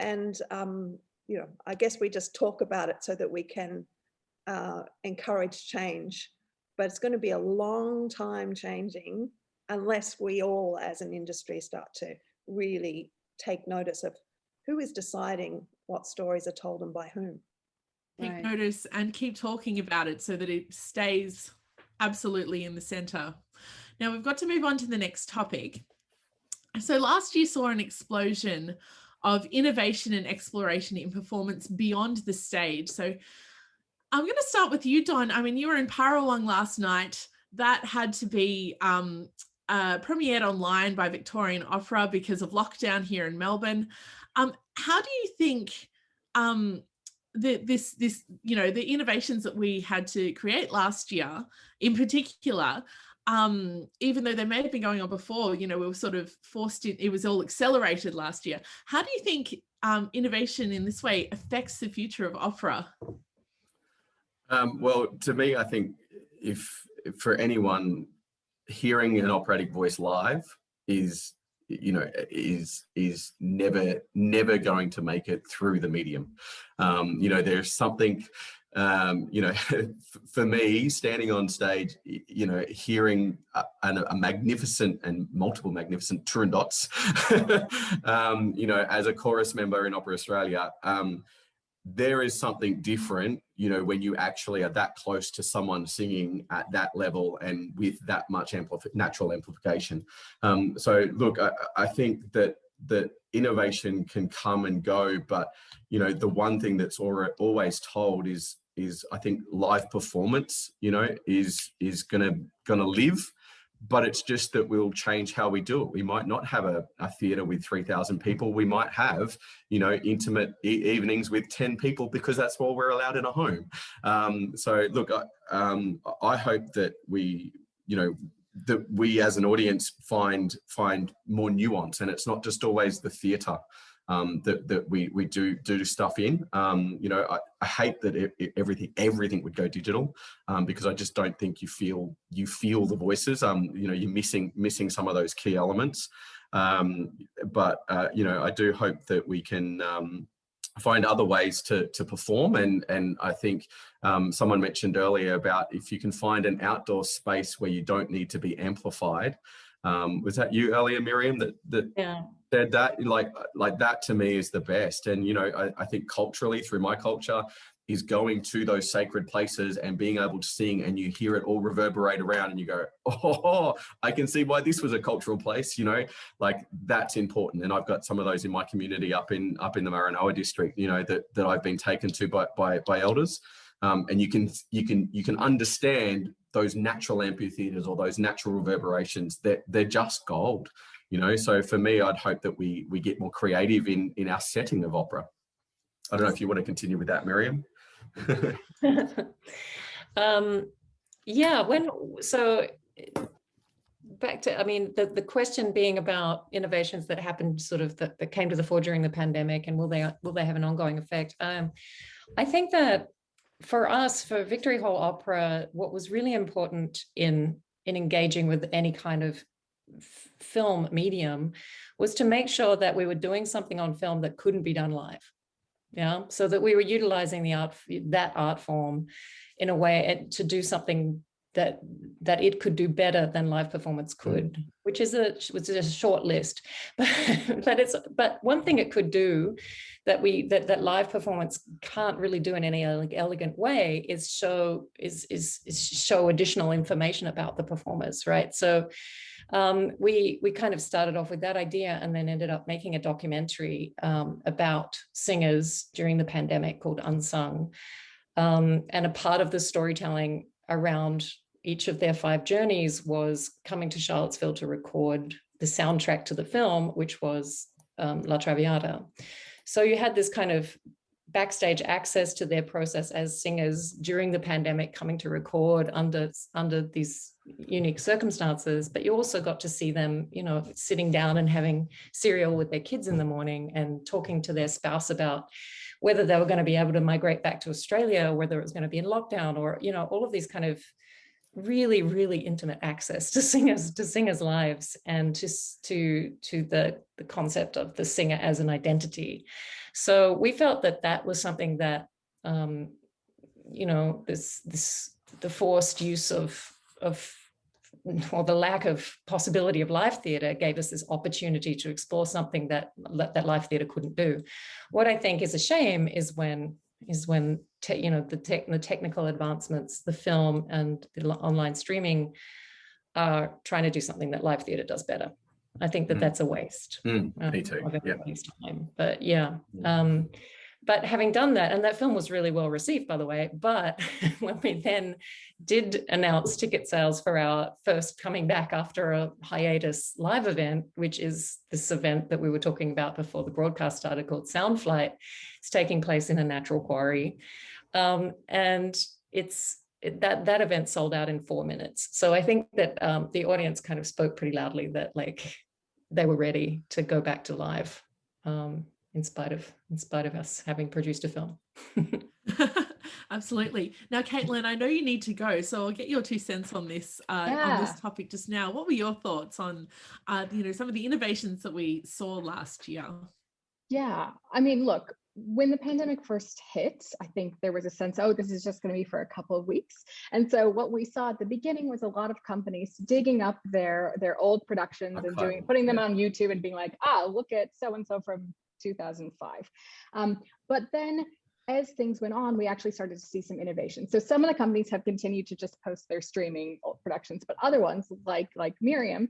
guess we just talk about it so that we can encourage change, but it's going to be a long time changing unless we all as an industry start to really take notice of who is deciding what stories are told and by whom. Take notice and keep talking about it so that it stays absolutely in the center. Now we've got to move on to the next topic. So last year saw an explosion of innovation and exploration in performance beyond the stage. So I'm going to start with you, Don. I mean, you were in Parawang last night. That had to be premiered online by Victorian Opera because of lockdown here in Melbourne. How do you think the innovations that we had to create last year, in particular, even though they may have been going on before, we were sort of forced in, it was all accelerated last year. How do you think innovation in this way affects the future of opera? Well, to me, I think if for anyone, hearing an operatic voice live is never going to make it through the medium. There's something, for me, standing on stage, hearing a magnificent and multiple magnificent Turandots, as a chorus member in Opera Australia, there is something different, when you actually are that close to someone singing at that level and with that much natural amplification. So look, I think that innovation can come and go, but the one thing that's always told is I think live performance, is gonna live. But it's just that we'll change how we do it. We might not have a theatre with 3,000 people. We might have, intimate evenings with 10 people because that's what we're allowed in a home. So look, I hope that we as an audience find more nuance, and it's not just always the theatre that we do stuff in. I hate that everything would go digital, because I just don't think you feel the voices. You're missing some of those key elements. But I do hope that we can find other ways to perform, and I think someone mentioned earlier about if you can find an outdoor space where you don't need to be amplified. Was that you earlier, Miriam, that yeah. said that? Like that to me is the best. And I think culturally, through my culture, is going to those sacred places and being able to sing, and you hear it all reverberate around and you go, oh, I can see why this was a cultural place, like that's important. And I've got some of those in my community up in the Maranoa district, that I've been taken to by elders. And you can understand those natural amphitheaters or those natural reverberations, they're just gold, So for me, I'd hope that we get more creative in our setting of opera. I don't know if you want to continue with that, Miriam. Yeah, so back to, I mean, the question being about innovations that happened sort of that came to the fore during the pandemic, and will they have an ongoing effect? I think that for us, for Victory Hall Opera, what was really important in engaging with any kind of film medium was to make sure that we were doing something on film that couldn't be done live. Yeah, so that we were utilizing that art form in a way to do something that it could do better than live performance could, which is a short list. But one thing it could do that live performance can't really do in any elegant way is show additional information about the performers, right? So we kind of started off with that idea and then ended up making a documentary about singers during the pandemic called Unsung. And a part of the storytelling around each of their 5 journeys was coming to Charlottesville to record the soundtrack to the film, which was La Traviata. So you had this kind of backstage access to their process as singers during the pandemic, coming to record under these unique circumstances, but you also got to see them, you know, sitting down and having cereal with their kids in the morning and talking to their spouse about whether they were going to be able to migrate back to Australia, or whether it was going to be in lockdown, or, you know, all of these kind of really, really intimate access to singers' lives, and to the concept of the singer as an identity. So we felt that was something that, you know, the forced use of or the lack of possibility of live theatre gave us this opportunity to explore something that live theatre couldn't do. What I think is a shame is when you know, the technical advancements, the film and the online streaming are trying to do something that live theatre does better. I think that's a waste. Me too. Of everybody's time. But yeah. But having done that, and that film was really well received, by the way, but when we then did announce ticket sales for our first coming back after a hiatus live event, which is this event that we were talking about before the broadcast started called Sound Flight, it's taking place in a natural quarry. And that event sold out in 4 minutes. So I think that the audience kind of spoke pretty loudly that, like, they were ready to go back to live. In spite of us having produced a film. Absolutely. Now, Caitlin, I know you need to go, so I'll get your 2 cents on this topic just now. What were your thoughts on, you know, some of the innovations that we saw last year? Yeah, I mean, look, when the pandemic first hit, I think there was a sense, oh, this is just going to be for a couple of weeks. And so what we saw at the beginning was a lot of companies digging up their old productions and putting them on YouTube and being like, look at so-and-so from 2005. But then as things went on, we actually started to see some innovation. So some of the companies have continued to just post their streaming old productions, but other ones like Miriam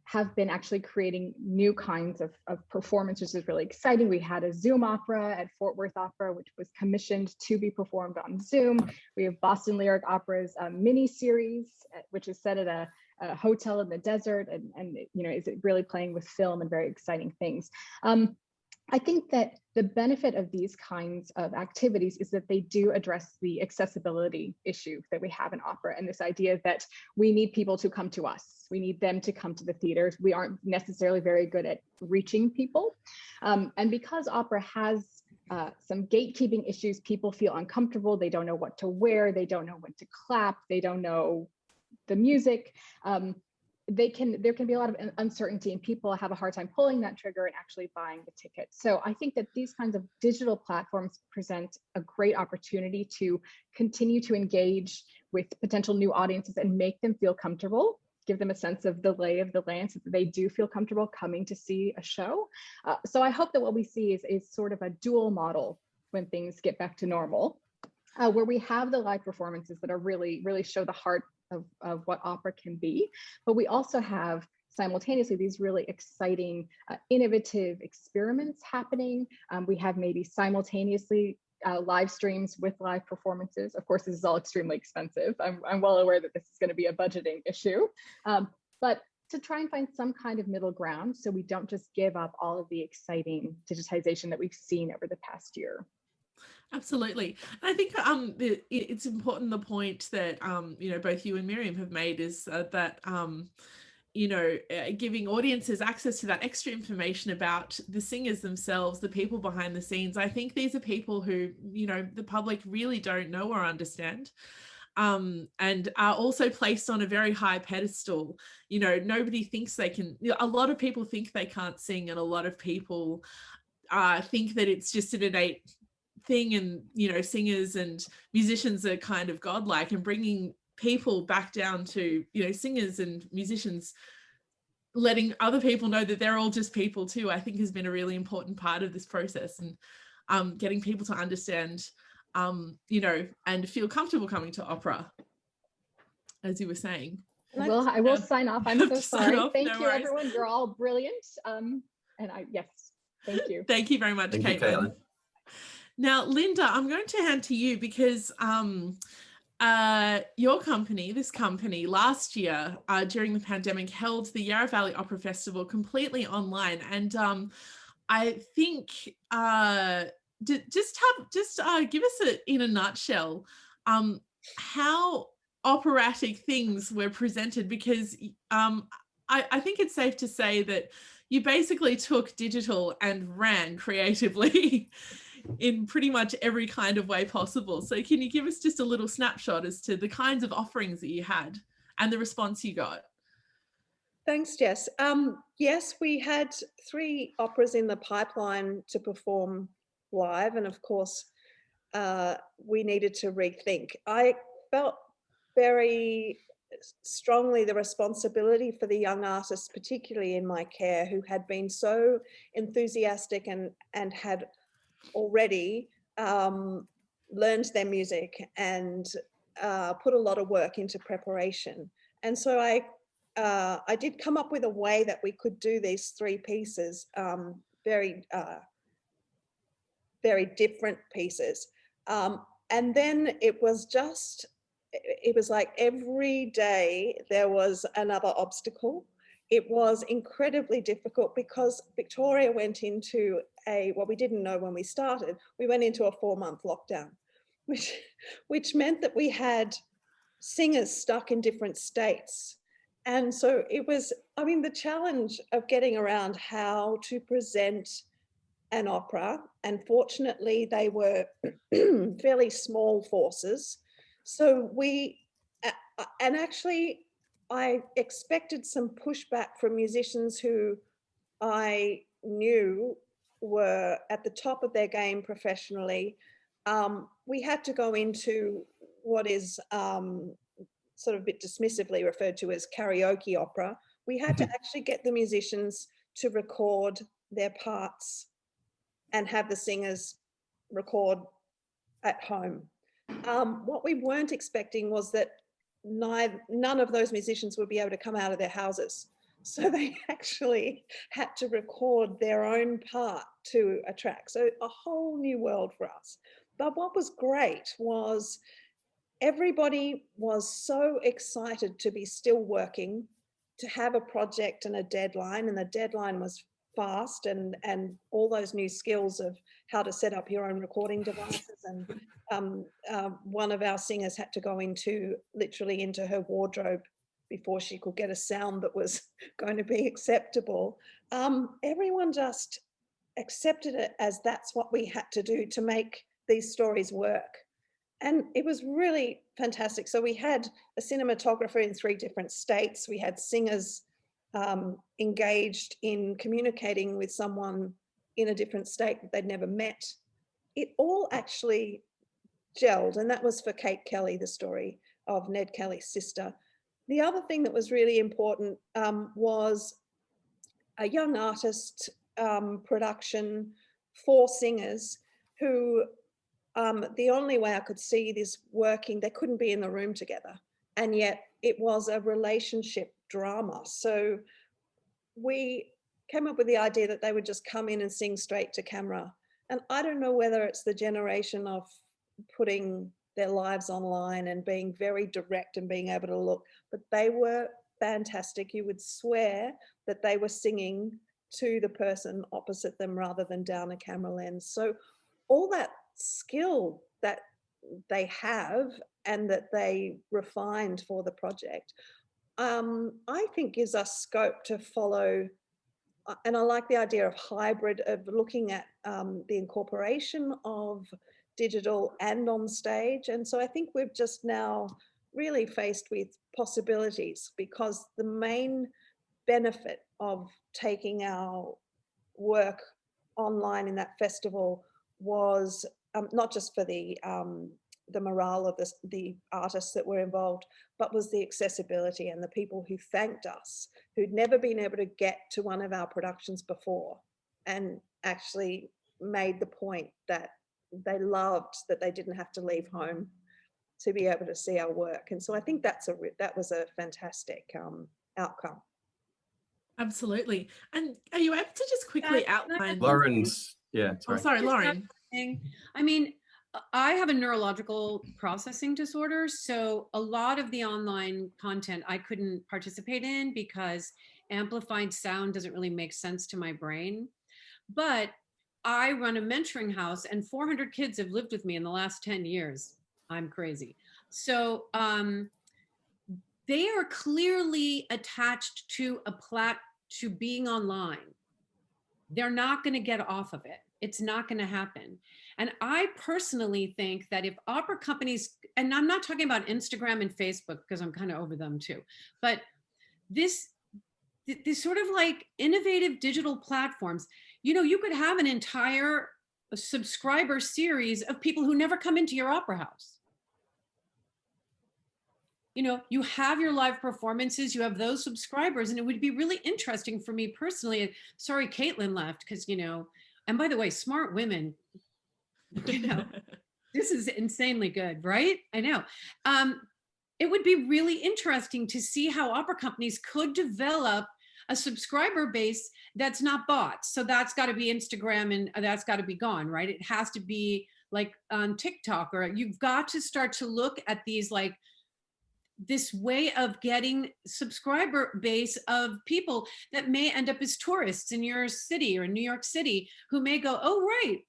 have been actually creating new kinds of performance, which is really exciting. We had a Zoom opera at Fort Worth Opera, which was commissioned to be performed on Zoom. We have Boston Lyric Opera's mini series, which is set at a hotel in the desert, and you know, is it really playing with film and very exciting things. I think that the benefit of these kinds of activities is that they do address the accessibility issue that we have in opera, and this idea that we need people to come to us. We need them to come to the theaters. We aren't necessarily very good at reaching people. And because opera has some gatekeeping issues, people feel uncomfortable. They don't know what to wear. They don't know when to clap. They don't know the music. There can be a lot of uncertainty, and people have a hard time pulling that trigger and actually buying the ticket. So I think that these kinds of digital platforms present a great opportunity to continue to engage with potential new audiences and make them feel comfortable, give them a sense of the lay of the land so that they do feel comfortable coming to see a show. So I hope that what we see is sort of a dual model when things get back to normal, where we have the live performances that are really, really show the heart of what opera can be, but we also have simultaneously these really exciting, innovative experiments happening. We have maybe simultaneously live streams with live performances. Of course, this is all extremely expensive. I'm well aware that this is going to be a budgeting issue, but to try and find some kind of middle ground so we don't just give up all of the exciting digitization that we've seen over the past year. Absolutely. And I think it's important, the point that both you and Miriam have made is that giving audiences access to that extra information about the singers themselves, the people behind the scenes. I think these are people who the public really don't know or understand, and are also placed on a very high pedestal. Nobody thinks they can. A lot of people think they can't sing, and a lot of people think that it's just an innate thing, and singers and musicians are kind of godlike, and bringing people back down to singers and musicians, letting other people know that they're all just people too, I think has been a really important part of this process, and getting people to understand and feel comfortable coming to opera, as you were saying. Well, I will sign off. I'm so sorry. Thank you, worries. Everyone. You're all brilliant. Yes, thank you. Thank you very much, Caitlin. Now, Linda, I'm going to hand to you, because this company last year during the pandemic held the Yarra Valley Opera Festival completely online, and I think just give us in a nutshell how operatic things were presented, because I think it's safe to say that you basically took digital and ran creatively in pretty much every kind of way possible. So can you give us just a little snapshot as to the kinds of offerings that you had and the response you got? Thanks, Jess. Yes, we had 3 operas in the pipeline to perform live, and of course, we needed to rethink. I felt very strongly the responsibility for the young artists, particularly in my care, who had been so enthusiastic and had already learned their music and put a lot of work into preparation. And so I did come up with a way that we could do these 3 pieces, very different pieces. And then it was like every day there was another obstacle. It was incredibly difficult because Victoria went into what we didn't know when we started, we went into a 4-month lockdown, which meant that we had singers stuck in different states. And so it was, the challenge of getting around how to present an opera, and fortunately they were fairly small forces. So I expected some pushback from musicians who I knew were at the top of their game professionally. We had to go into what is sort of a bit dismissively referred to as karaoke opera. We had to actually get the musicians to record their parts and have the singers record at home. What we weren't expecting was that none of those musicians would be able to come out of their houses. So they actually had to record their own part to a track. So a whole new world for us. But what was great was everybody was so excited to be still working, to have a project and a deadline, and the deadline was fast, and all those new skills of how to set up your own recording devices. And one of our singers had to go literally into her wardrobe before she could get a sound that was going to be acceptable. Everyone just accepted it as that's what we had to do to make these stories work. And it was really fantastic. So we had a cinematographer in 3 different states. We had singers engaged in communicating with someone in a different state that they'd never met. It all actually gelled, and that was for Kate Kelly, the story of Ned Kelly's sister. The other thing that was really important was a young artist production, 4 singers who the only way I could see this working, they couldn't be in the room together, and yet it was a relationship drama. So we came up with the idea that they would just come in and sing straight to camera. And I don't know whether it's the generation of putting their lives online and being very direct and being able to look, but they were fantastic. You would swear that they were singing to the person opposite them rather than down a camera lens. So all that skill that they have and that they refined for the project, I think gives us scope to follow. And I like the idea of hybrid, of looking at the incorporation of digital and on stage. And so I think we've just now really faced with possibilities, because the main benefit of taking our work online in that festival was not just for the morale of the artists that were involved, but was the accessibility, and the people who thanked us, who'd never been able to get to one of our productions before, and actually made the point that they loved that they didn't have to leave home to be able to see our work. And so I think that was a fantastic outcome. Absolutely. And are you able to just quickly outline? Lauren's, yeah. Sorry. Oh, sorry, Lauren. I mean, I have a neurological processing disorder, so a lot of the online content I couldn't participate in because amplified sound doesn't really make sense to my brain. But I run a mentoring house, and 400 kids have lived with me in the last 10 years. I'm crazy. So they are clearly attached to to being online. They're not going to get off of it. It's not going to happen. And I personally think that if opera companies, and I'm not talking about Instagram and Facebook because I'm kind of over them too, but this sort of like innovative digital platforms, you could have an entire subscriber series of people who never come into your opera house. You have your live performances, you have those subscribers, and it would be really interesting for me personally. Sorry, Caitlin left because, and by the way, smart women, this is insanely good, right? I know. It would be really interesting to see how opera companies could develop a subscriber base that's not bots. So that's got to be Instagram, and that's got to be gone, right? It has to be like on TikTok, or you've got to start to look at these like this way of getting subscriber base of people that may end up as tourists in your city or New York City, who may go, oh, right,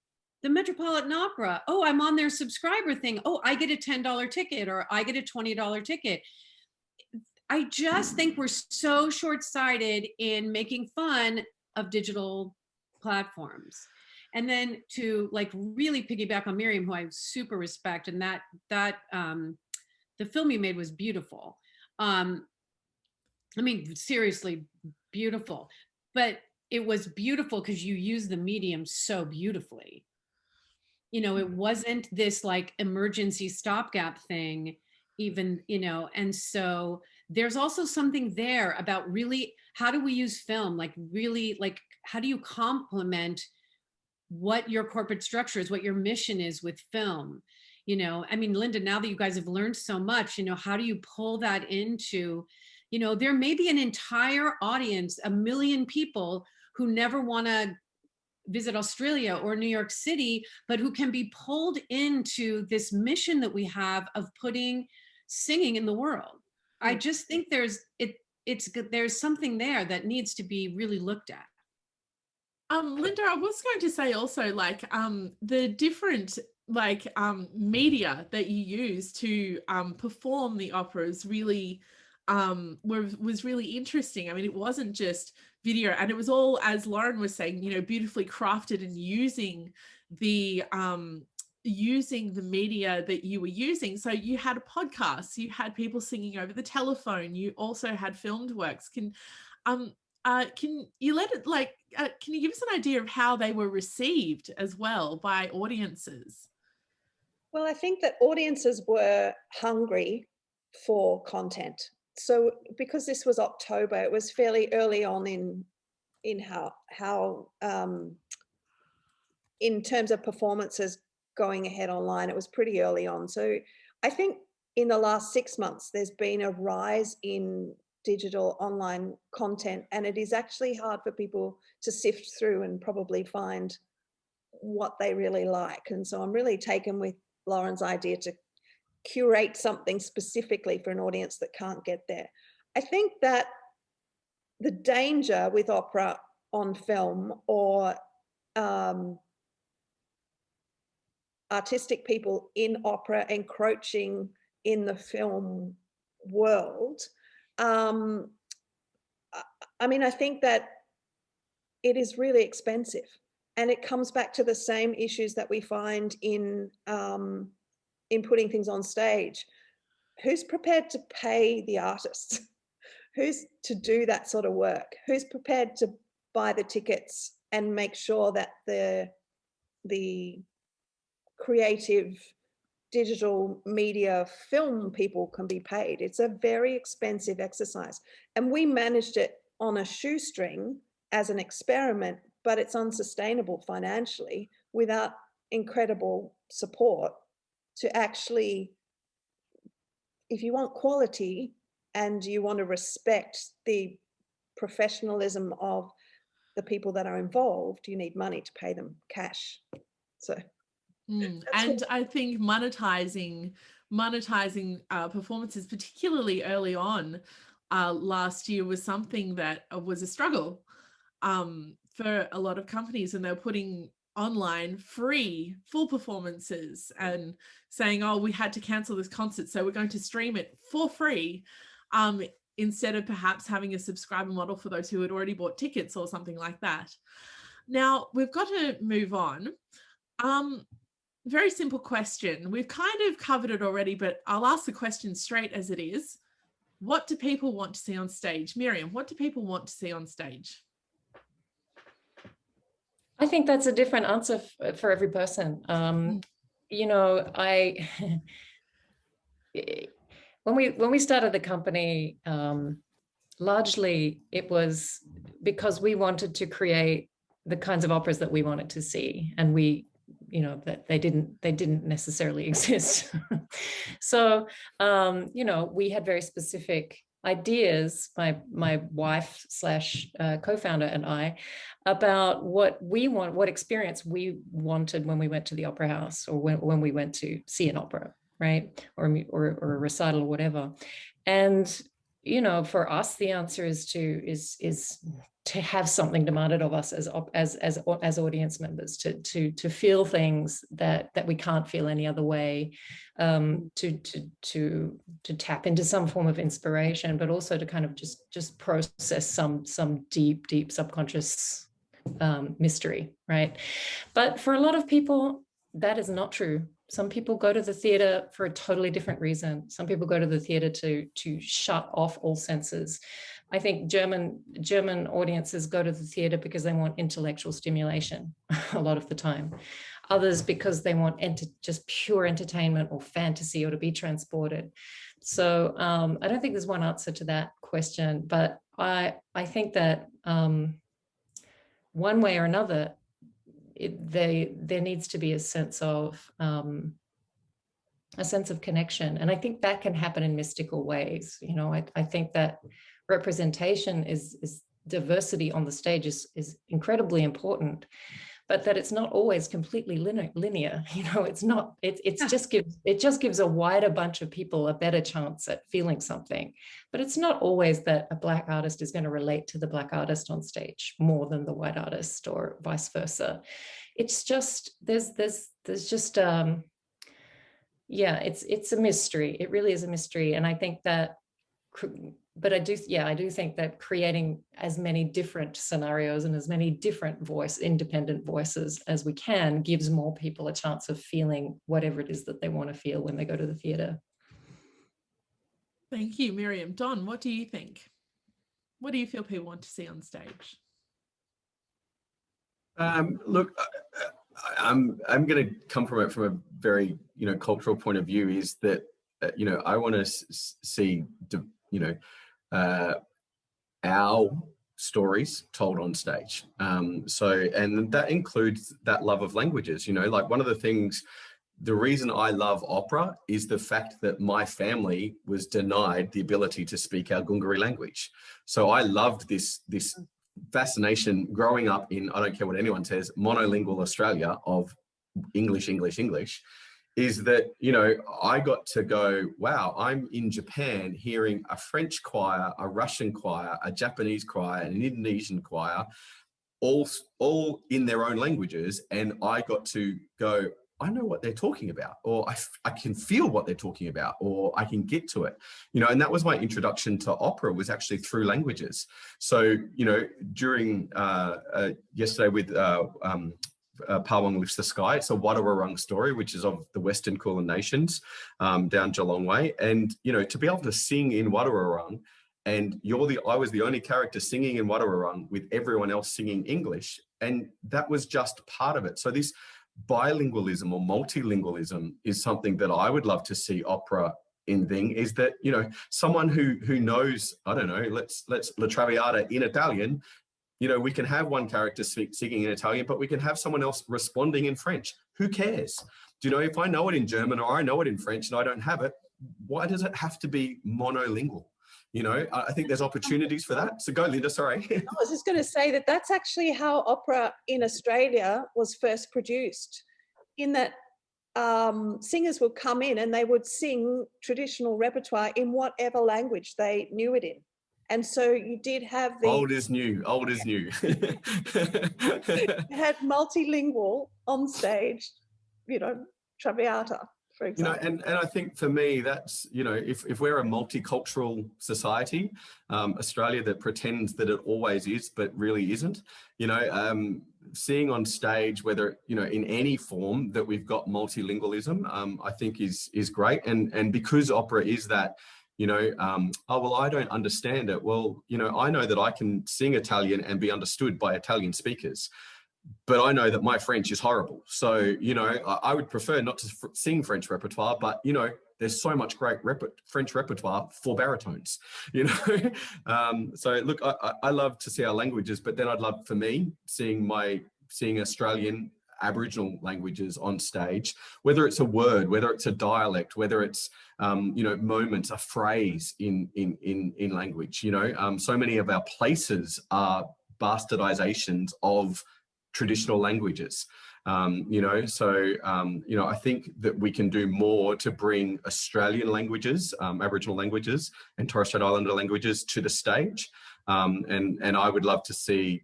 the Metropolitan Opera. Oh, I'm on their subscriber thing. Oh, I get a $10 ticket, or I get a $20 ticket. I just think we're so short-sighted in making fun of digital platforms. And then to like really piggyback on Miriam, who I super respect, and that the film you made was beautiful. I mean, seriously beautiful, but it was beautiful because you used the medium so beautifully. It wasn't this like emergency stopgap thing even, and so there's also something there about really, how do we use film? Like really, like, how do you complement what your corporate structure is, what your mission is with film? I mean, Linda, now that you guys have learned so much, how do you pull that into, there may be an entire audience, 1 million people who never want to visit Australia or New York City, but who can be pulled into this mission that we have of putting singing in the world. I just think there's something there that needs to be really looked at. Linda, I was going to say also, like, the different media that you use to perform the operas really was really interesting. I mean, it wasn't just video, and it was all, as Lauren was saying, beautifully crafted, and using the media that you were using. So you had a podcast, you had people singing over the telephone, you also had filmed works. Can you give us an idea of how they were received as well by audiences? Well, I think that audiences were hungry for content. So because this was October, it was fairly early on in how in terms of performances going ahead online, it was pretty early on. So I think in the last 6 months, there's been a rise in digital online content, and it is actually hard for people to sift through and probably find what they really like. And so I'm really taken with Lauren's idea to curate something specifically for an audience that can't get there. I think that the danger with opera on film, or artistic people in opera encroaching in the film world. I mean, I think that it is really expensive, and it comes back to the same issues that we find in putting things on stage. Who's prepared to pay the artists? Who's to do that sort of work? Who's prepared to buy the tickets and make sure that the creative digital media film people can be paid? It's a very expensive exercise, and we managed it on a shoestring as an experiment, but it's unsustainable financially without incredible support to actually, if you want quality and you want to respect the professionalism of the people that are involved, you need money to pay them cash. So and I think monetizing performances, particularly early on last year, was something that was a struggle for a lot of companies, and they're putting online free full performances and saying, oh, we had to cancel this concert, so we're going to stream it for free, instead of perhaps having a subscriber model for those who had already bought tickets or something like that. Now we've got to move on. Very simple question. We've kind of covered it already, but I'll ask the question straight as it is. What do people want to see on stage? Miriam, what do people want to see on stage? I think that's a different answer for every person. You know, when we started the company, largely it was because we wanted to create the kinds of operas that we wanted to see, and we, you know, that they didn't necessarily exist. So, you know, we had very specific ideas, my wife / co-founder and I, about what experience we wanted when we went to the opera house, or when we went to see an opera, right, or a recital or whatever. And you know, for us, the answer is to have something demanded of us as audience members, to feel things that we can't feel any other way, to tap into some form of inspiration, but also to kind of just process some deep subconscious mystery, right? But for a lot of people, that is not true. Some people go to the theater for a totally different reason. Some people go to the theater to shut off all senses. I think German audiences go to the theater because they want intellectual stimulation a lot of the time. Others because they want just pure entertainment or fantasy, or to be transported. So I don't think there's one answer to that question, but I think that one way or another, there needs to be a sense of connection, and I think that can happen in mystical ways. You know, I think that representation is diversity on the stage is incredibly important, but that it's not always completely linear. You know, it's not. It just gives a wider bunch of people a better chance at feeling something, but it's not always that a Black artist is going to relate to the Black artist on stage more than the white artist, or vice versa. It's just there's just yeah, it's a mystery. It really is a mystery, and I think that. But I do think that creating as many different scenarios and as many different independent voices as we can gives more people a chance of feeling whatever it is that they want to feel when they go to the theatre. Thank you, Miriam. Don, what do you think? What do you feel people want to see on stage? Look, I'm going to come from it from a very, you know, cultural point of view, is that, you know, I want to see, you know, our stories told on stage. And that includes that love of languages. You know, like one of the things, the reason I love opera is the fact that my family was denied the ability to speak our Gungari language. So I loved this fascination growing up in, I don't care what anyone says, monolingual Australia of English, is that, you know, I got to go, wow, I'm in Japan hearing a French choir, a Russian choir, a Japanese choir, an Indonesian choir, all in their own languages. And I got to go, I know what they're talking about, or I can feel what they're talking about, or I can get to it, and that was my introduction to opera, was actually through languages. So, during yesterday with Pawang Lifts the Sky, it's a Wadawurrung story, which is of the Western Kulin Nations down Geelong Way. And, to be able to sing in Wadawurrung, and I was the only character singing in Wadawurrung with everyone else singing English. And that was just part of it. So this bilingualism or multilingualism is something that I would love to see opera in thing, is that, someone who knows, I don't know, let's La Traviata in Italian, we can have one character singing in Italian, but we can have someone else responding in French. Who cares? If I know it in German or I know it in French and I don't have it, why does it have to be monolingual? I think there's opportunities for that. So go, Linda, sorry. I was just going to say that that's actually how opera in Australia was first produced, in that singers would come in and they would sing traditional repertoire in whatever language they knew it in. And so you did have the... Old is new. You had multilingual on stage, Traviata, for example. And I think for me, that's, if we're a multicultural society, Australia that pretends that it always is, but really isn't, seeing on stage, whether, in any form that we've got multilingualism, I think is great. And because opera is that, oh, well, I don't understand it. Well, I know that I can sing Italian and be understood by Italian speakers, but I know that my French is horrible. So, I would prefer not to sing French repertoire, but, there's so much great French repertoire for baritones, So look, I love to see our languages, but then I'd love, for me, seeing Australian Aboriginal languages on stage, whether it's a word, whether it's a dialect, whether it's moments, a phrase in language. So many of our places are bastardizations of traditional languages. I think that we can do more to bring Australian languages, Aboriginal languages and Torres Strait Islander languages to the stage. And I would love to see,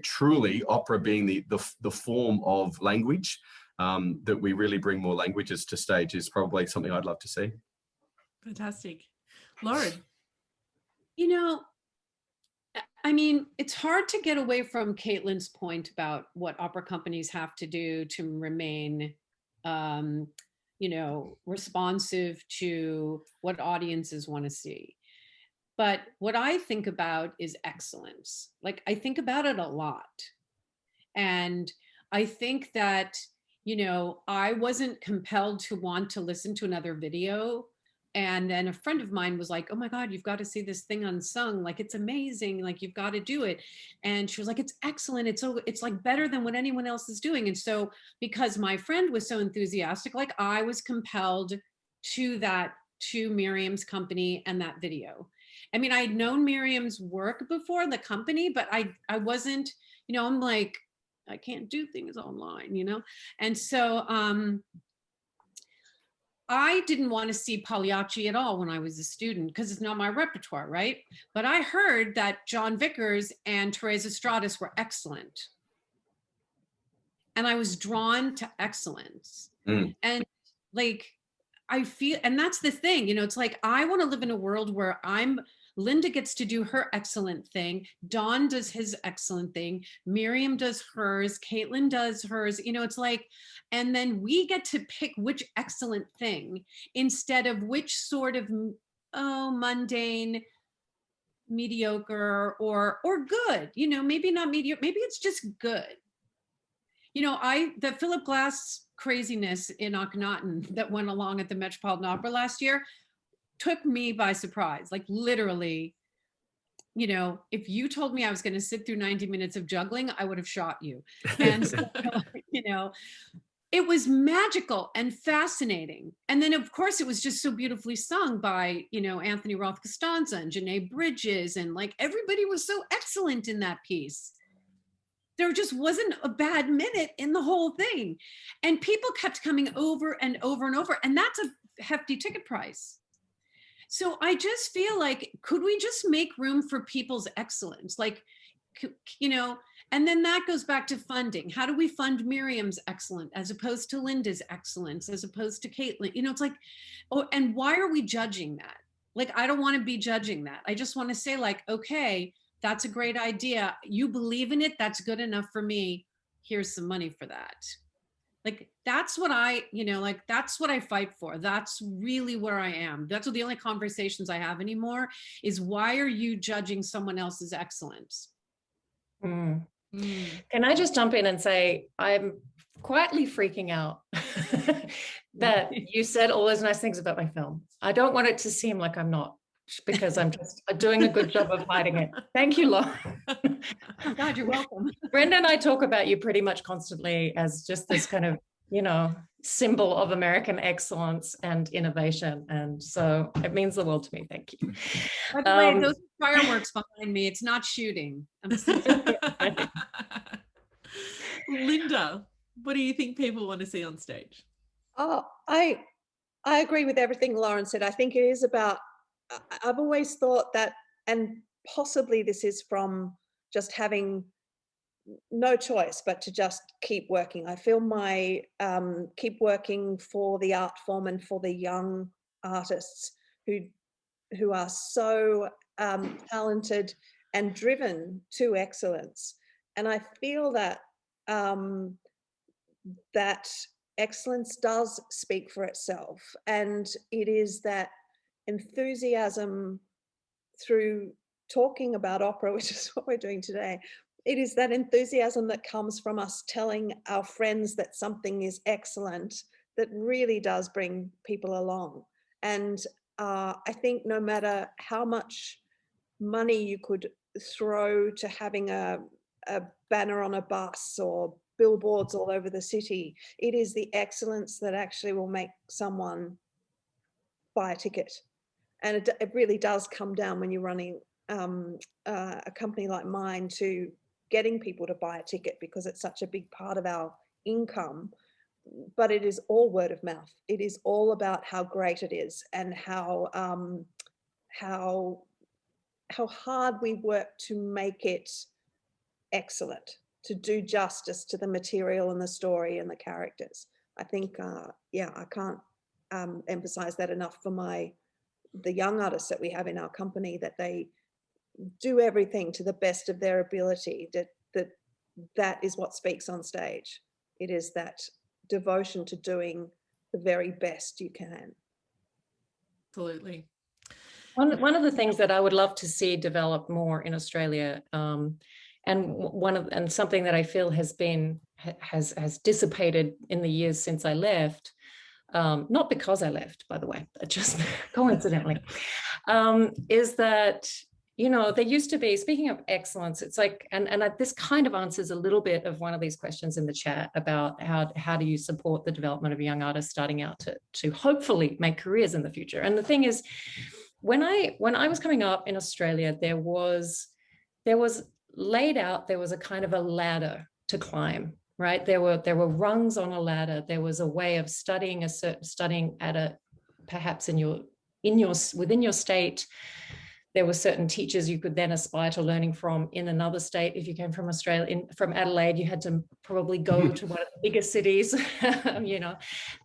truly opera being the form of language, that we really bring more languages to stage is probably something I'd love to see. Fantastic. Lauren? It's hard to get away from Caitlin's point about what opera companies have to do to remain, responsive to what audiences want to see. But what I think about is excellence. Like, I think about it a lot. And I think that, I wasn't compelled to want to listen to another video. And then a friend of mine was like, oh my God, you've got to see this thing unsung. Like, it's amazing. Like, you've got to do it. And she was like, it's excellent. It's like better than what anyone else is doing. And so because my friend was so enthusiastic, like, I was compelled to Miriam's company and that video. I'd known Miriam's work before, the company, but I wasn't, I'm like, I can't do things online, And so, I didn't want to see Pagliacci at all when I was a student because it's not my repertoire, right? But I heard that John Vickers and Teresa Stratas were excellent. And I was drawn to excellence. And I feel, and that's the thing, it's like, I want to live in a world where Linda gets to do her excellent thing. Don does his excellent thing. Miriam does hers. Caitlin does hers. It's like, and then we get to pick which excellent thing instead of which sort of, mundane, mediocre or good, maybe not mediocre, maybe it's just good. The Philip Glass craziness in Akhenaten that went along at the Metropolitan Opera last year took me by surprise. Like, literally, if you told me I was going to sit through 90 minutes of juggling, I would have shot you. And so, it was magical and fascinating. And then, of course, it was just so beautifully sung by, Anthony Roth Costanza and Janae Bridges. And like, everybody was so excellent in that piece. There just wasn't a bad minute in the whole thing. And people kept coming over and over and over. And that's a hefty ticket price. So I just feel like, could we just make room for people's excellence? Like, And then that goes back to funding. How do we fund Miriam's excellent as opposed to Linda's excellence, as opposed to Caitlin? You know, it's like, oh, and why are we judging that? Like, I don't want to be judging that. I just want to say, like, okay, that's a great idea. You believe in it. That's good enough for me. Here's some money for that. Like, that's what I, you know, like, that's what I fight for. That's really where I am. That's what the only conversations I have anymore is, why are you judging someone else's excellence? Mm. Can I just jump in and say, I'm quietly freaking out that you said all those nice things about my film. I don't want it to seem like I'm not, because I'm just doing a good job of hiding it. Thank you, Lauren. Oh God, you're welcome. Brenda and I talk about you pretty much constantly as just this kind of, you know, symbol of American excellence and innovation. And so it means the world to me. Thank you. By the way, those are fireworks behind me. It's not shooting. Linda, what do you think people want to see on stage? Oh, I agree with everything Lauren said. I think it is about, I've always thought that, and possibly this is from just having no choice but to just keep working. I feel my keep working for the art form and for the young artists who are so talented and driven to excellence. And I feel that that excellence does speak for itself, and it is that enthusiasm through talking about opera, which is what we're doing today. It is that enthusiasm that comes from us telling our friends that something is excellent that really does bring people along. And I think no matter how much money you could throw to having a banner on a bus or billboards all over the city, it is the excellence that actually will make someone buy a ticket. And it really does come down, when you're running a company like mine, to getting people to buy a ticket, because it's such a big part of our income. But it is all word of mouth. It is all about how great it is, and how hard we work to make it excellent, to do justice to the material and the story and the characters. I think, yeah, I can't emphasize that enough for the young artists that we have in our company, that they do everything to the best of their ability. That is what speaks on stage. It is that devotion to doing the very best you can. Absolutely. One of the things that I would love to see develop more in Australia, and something that I feel has dissipated in the years since I left, not because I left, by the way, just coincidentally, is that, you know, there used to be, speaking of excellence, it's like, and this kind of answers a little bit of one of these questions in the chat about how do you support the development of young artists starting out to hopefully make careers in the future. And the thing is, when I was coming up in Australia, there was laid out, there was a kind of a ladder to climb, right? There were rungs on a ladder. There was a way of studying at a, perhaps within your state. There were certain teachers you could then aspire to learning from in another state. If you came from Australia, from Adelaide, you had to probably go to one of the bigger cities, you know.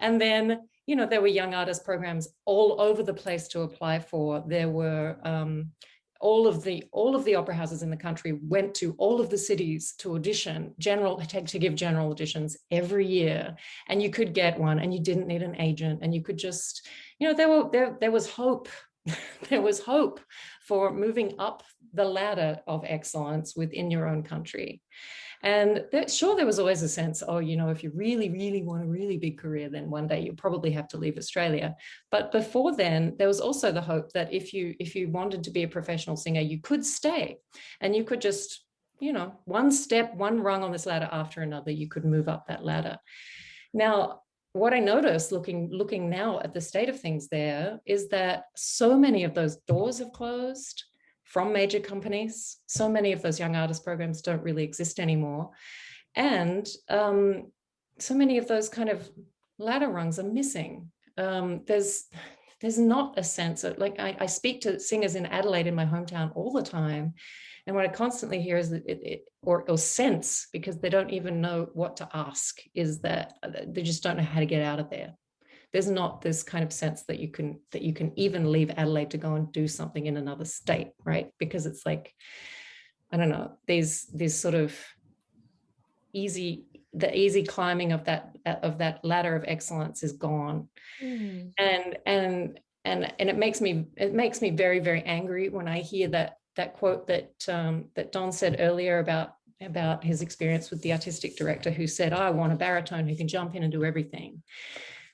And then, you know, there were young artist programs all over the place to apply for. There were all of the opera houses in the country went to all of the cities to audition, to give general auditions every year, and you could get one, and you didn't need an agent, and you could just, you know, there was hope. There was hope for moving up the ladder of excellence within your own country. And sure, there was always a sense, oh, you know, if you really, really want a really big career, then one day you probably have to leave Australia. But before then, there was also the hope that if you wanted to be a professional singer, you could stay, and you could just, you know, one rung on this ladder after another, you could move up that ladder. Now, what I noticed looking now at the state of things there is that so many of those doors have closed from major companies. So many of those young artist programs don't really exist anymore. And so many of those kind of ladder rungs are missing. There's not a sense of, like, I speak to singers in Adelaide, in my hometown, all the time. And what I constantly hear is that or sense, because they don't even know what to ask, is that they just don't know how to get out of there. There's not this kind of sense that you can even leave Adelaide to go and do something in another state, right? Because it's like, I don't know, these sort of easy climbing of that ladder of excellence is gone. And it makes me very, very angry when I hear that quote that Don said earlier about his experience with the artistic director, who said, I want a baritone who can jump in and do everything.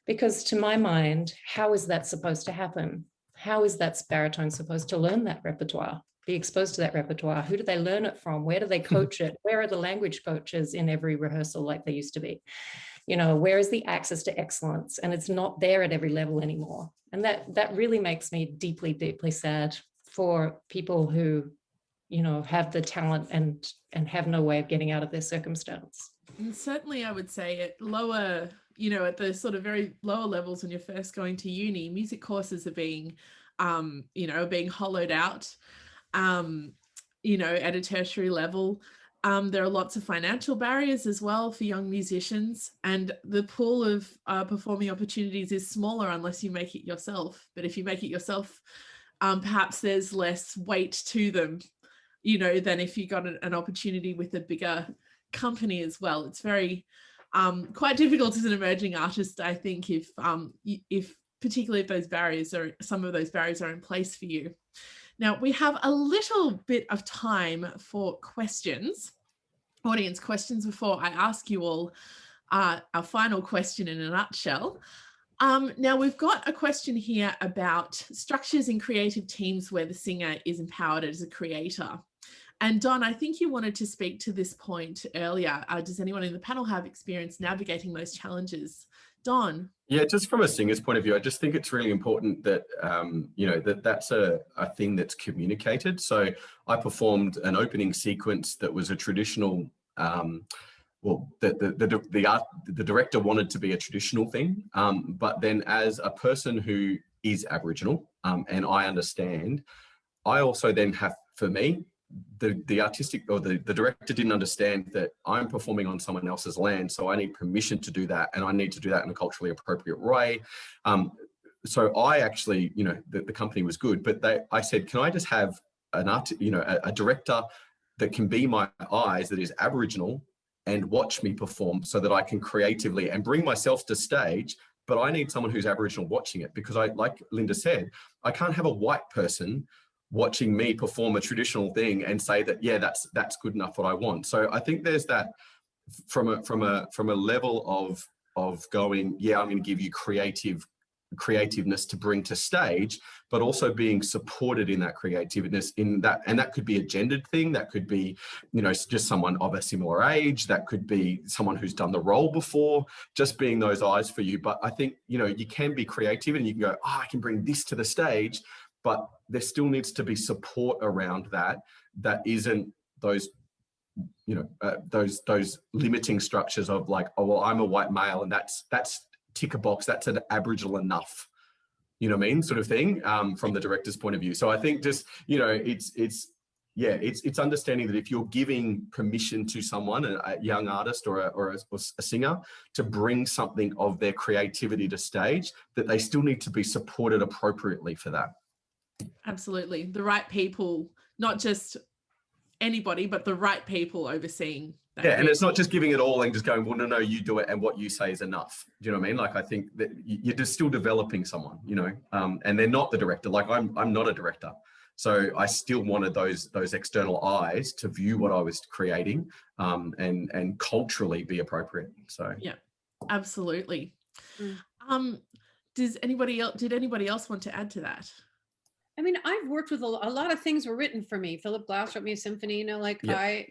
Because to my mind, how is that supposed to happen? How is that baritone supposed to learn that repertoire, be exposed to that repertoire? Who do they learn it from? Where do they coach it? Where are the language coaches in every rehearsal like they used to be? You know, where is the access to excellence? And it's not there at every level anymore. And that really makes me deeply, deeply sad for people who, you know, have the talent and have no way of getting out of their circumstance. And certainly I would say at lower, you know, at the sort of very lower levels when you're first going to uni, music courses are being, being hollowed out, you know, at a tertiary level. There are lots of financial barriers as well for young musicians, and the pool of performing opportunities is smaller unless you make it yourself. But if you make it yourself, perhaps there's less weight to them, you know, than if you got an opportunity with a bigger company as well. It's very quite difficult as an emerging artist, I think, if particularly if some of those barriers are in place for you. Now, we have a little bit of time for questions, audience questions, before I ask you all our final question in a nutshell. Now, we've got a question here about structures in creative teams where the singer is empowered as a creator. And Don, I think you wanted to speak to this point earlier. Does anyone in the panel have experience navigating those challenges? Don? Yeah, just from a singer's point of view, I just think it's really important that, that's a thing that's communicated. So I performed an opening sequence that was a traditional, the director wanted to be a traditional thing. But then as a person who is Aboriginal, and I understand, I also then have, for me, the artistic or the director didn't understand that I'm performing on someone else's land, so I need permission to do that, and I need to do that in a culturally appropriate way. So I actually, you know, the company was good, but I said, can I just have a director that can be my eyes, that is Aboriginal, and watch me perform so that I can creatively and bring myself to stage, but I need someone who's Aboriginal watching it, because like Linda said, I can't have a white person watching me perform a traditional thing and say that, yeah, that's good enough, what I want. So I think there's that from a level of going, yeah, I'm going to give you creativeness to bring to stage, but also being supported in that creativeness, in that, and that could be a gendered thing, that could be, you know, just someone of a similar age, that could be someone who's done the role before, just being those eyes for you. But I think, you know, you can be creative and you can go, I can bring this to the stage, but there still needs to be support around that isn't those, you know, those limiting structures of like, oh, well, I'm a white male and that's tick a box, that's an Aboriginal enough, you know what I mean, sort of thing, from the director's point of view. So I think just, you know, it's understanding that if you're giving permission to someone, a young artist or a singer, to bring something of their creativity to stage, that they still need to be supported appropriately for that. Absolutely. The right people, not just anybody, but the right people overseeing that. Yeah, and it's not just giving it all and just going, well, no, you do it and what you say is enough. Do you know what I mean? Like, I think that you're just still developing someone, you know, and they're not the director. Like, I'm not a director. So I still wanted those external eyes to view what I was creating, and culturally be appropriate. So yeah, absolutely. Did anybody else want to add to that? I mean, I've worked with a lot of things were written for me. Philip Glass wrote me a symphony, you know, like yeah.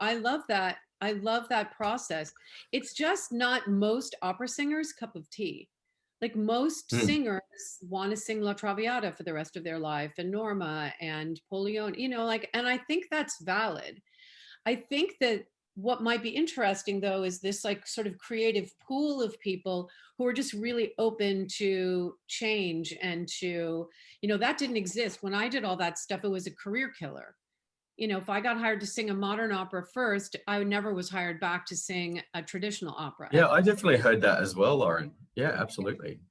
I love that. I love that process. It's just not most opera singers' cup of tea. Like most singers want to sing La Traviata for the rest of their life, and Norma and Polione, you know, like, and I think that's valid. I think that what might be interesting though is this like sort of creative pool of people who are just really open to change and to, you know, that didn't exist when I did all that stuff. It was a career killer. if I got hired to sing a modern opera first, I never was hired back to sing a traditional opera. Yeah, I definitely heard that as well, Lauren. Yeah, absolutely.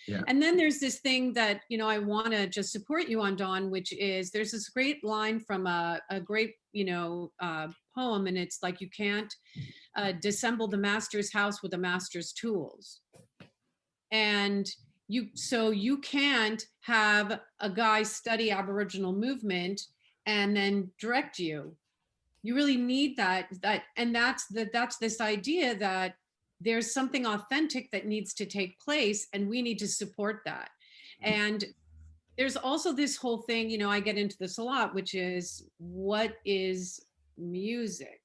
Yeah. And then there's this thing that, I want to just support you on, Dawn, which is there's this great line from a great, poem, and it's like, you can't disassemble the master's house with the master's tools. And you can't have a guy study Aboriginal movement and then direct you. You really need that, and that's this idea that there's something authentic that needs to take place, and we need to support that. And there's also this whole thing, I get into this a lot, which is, what is music?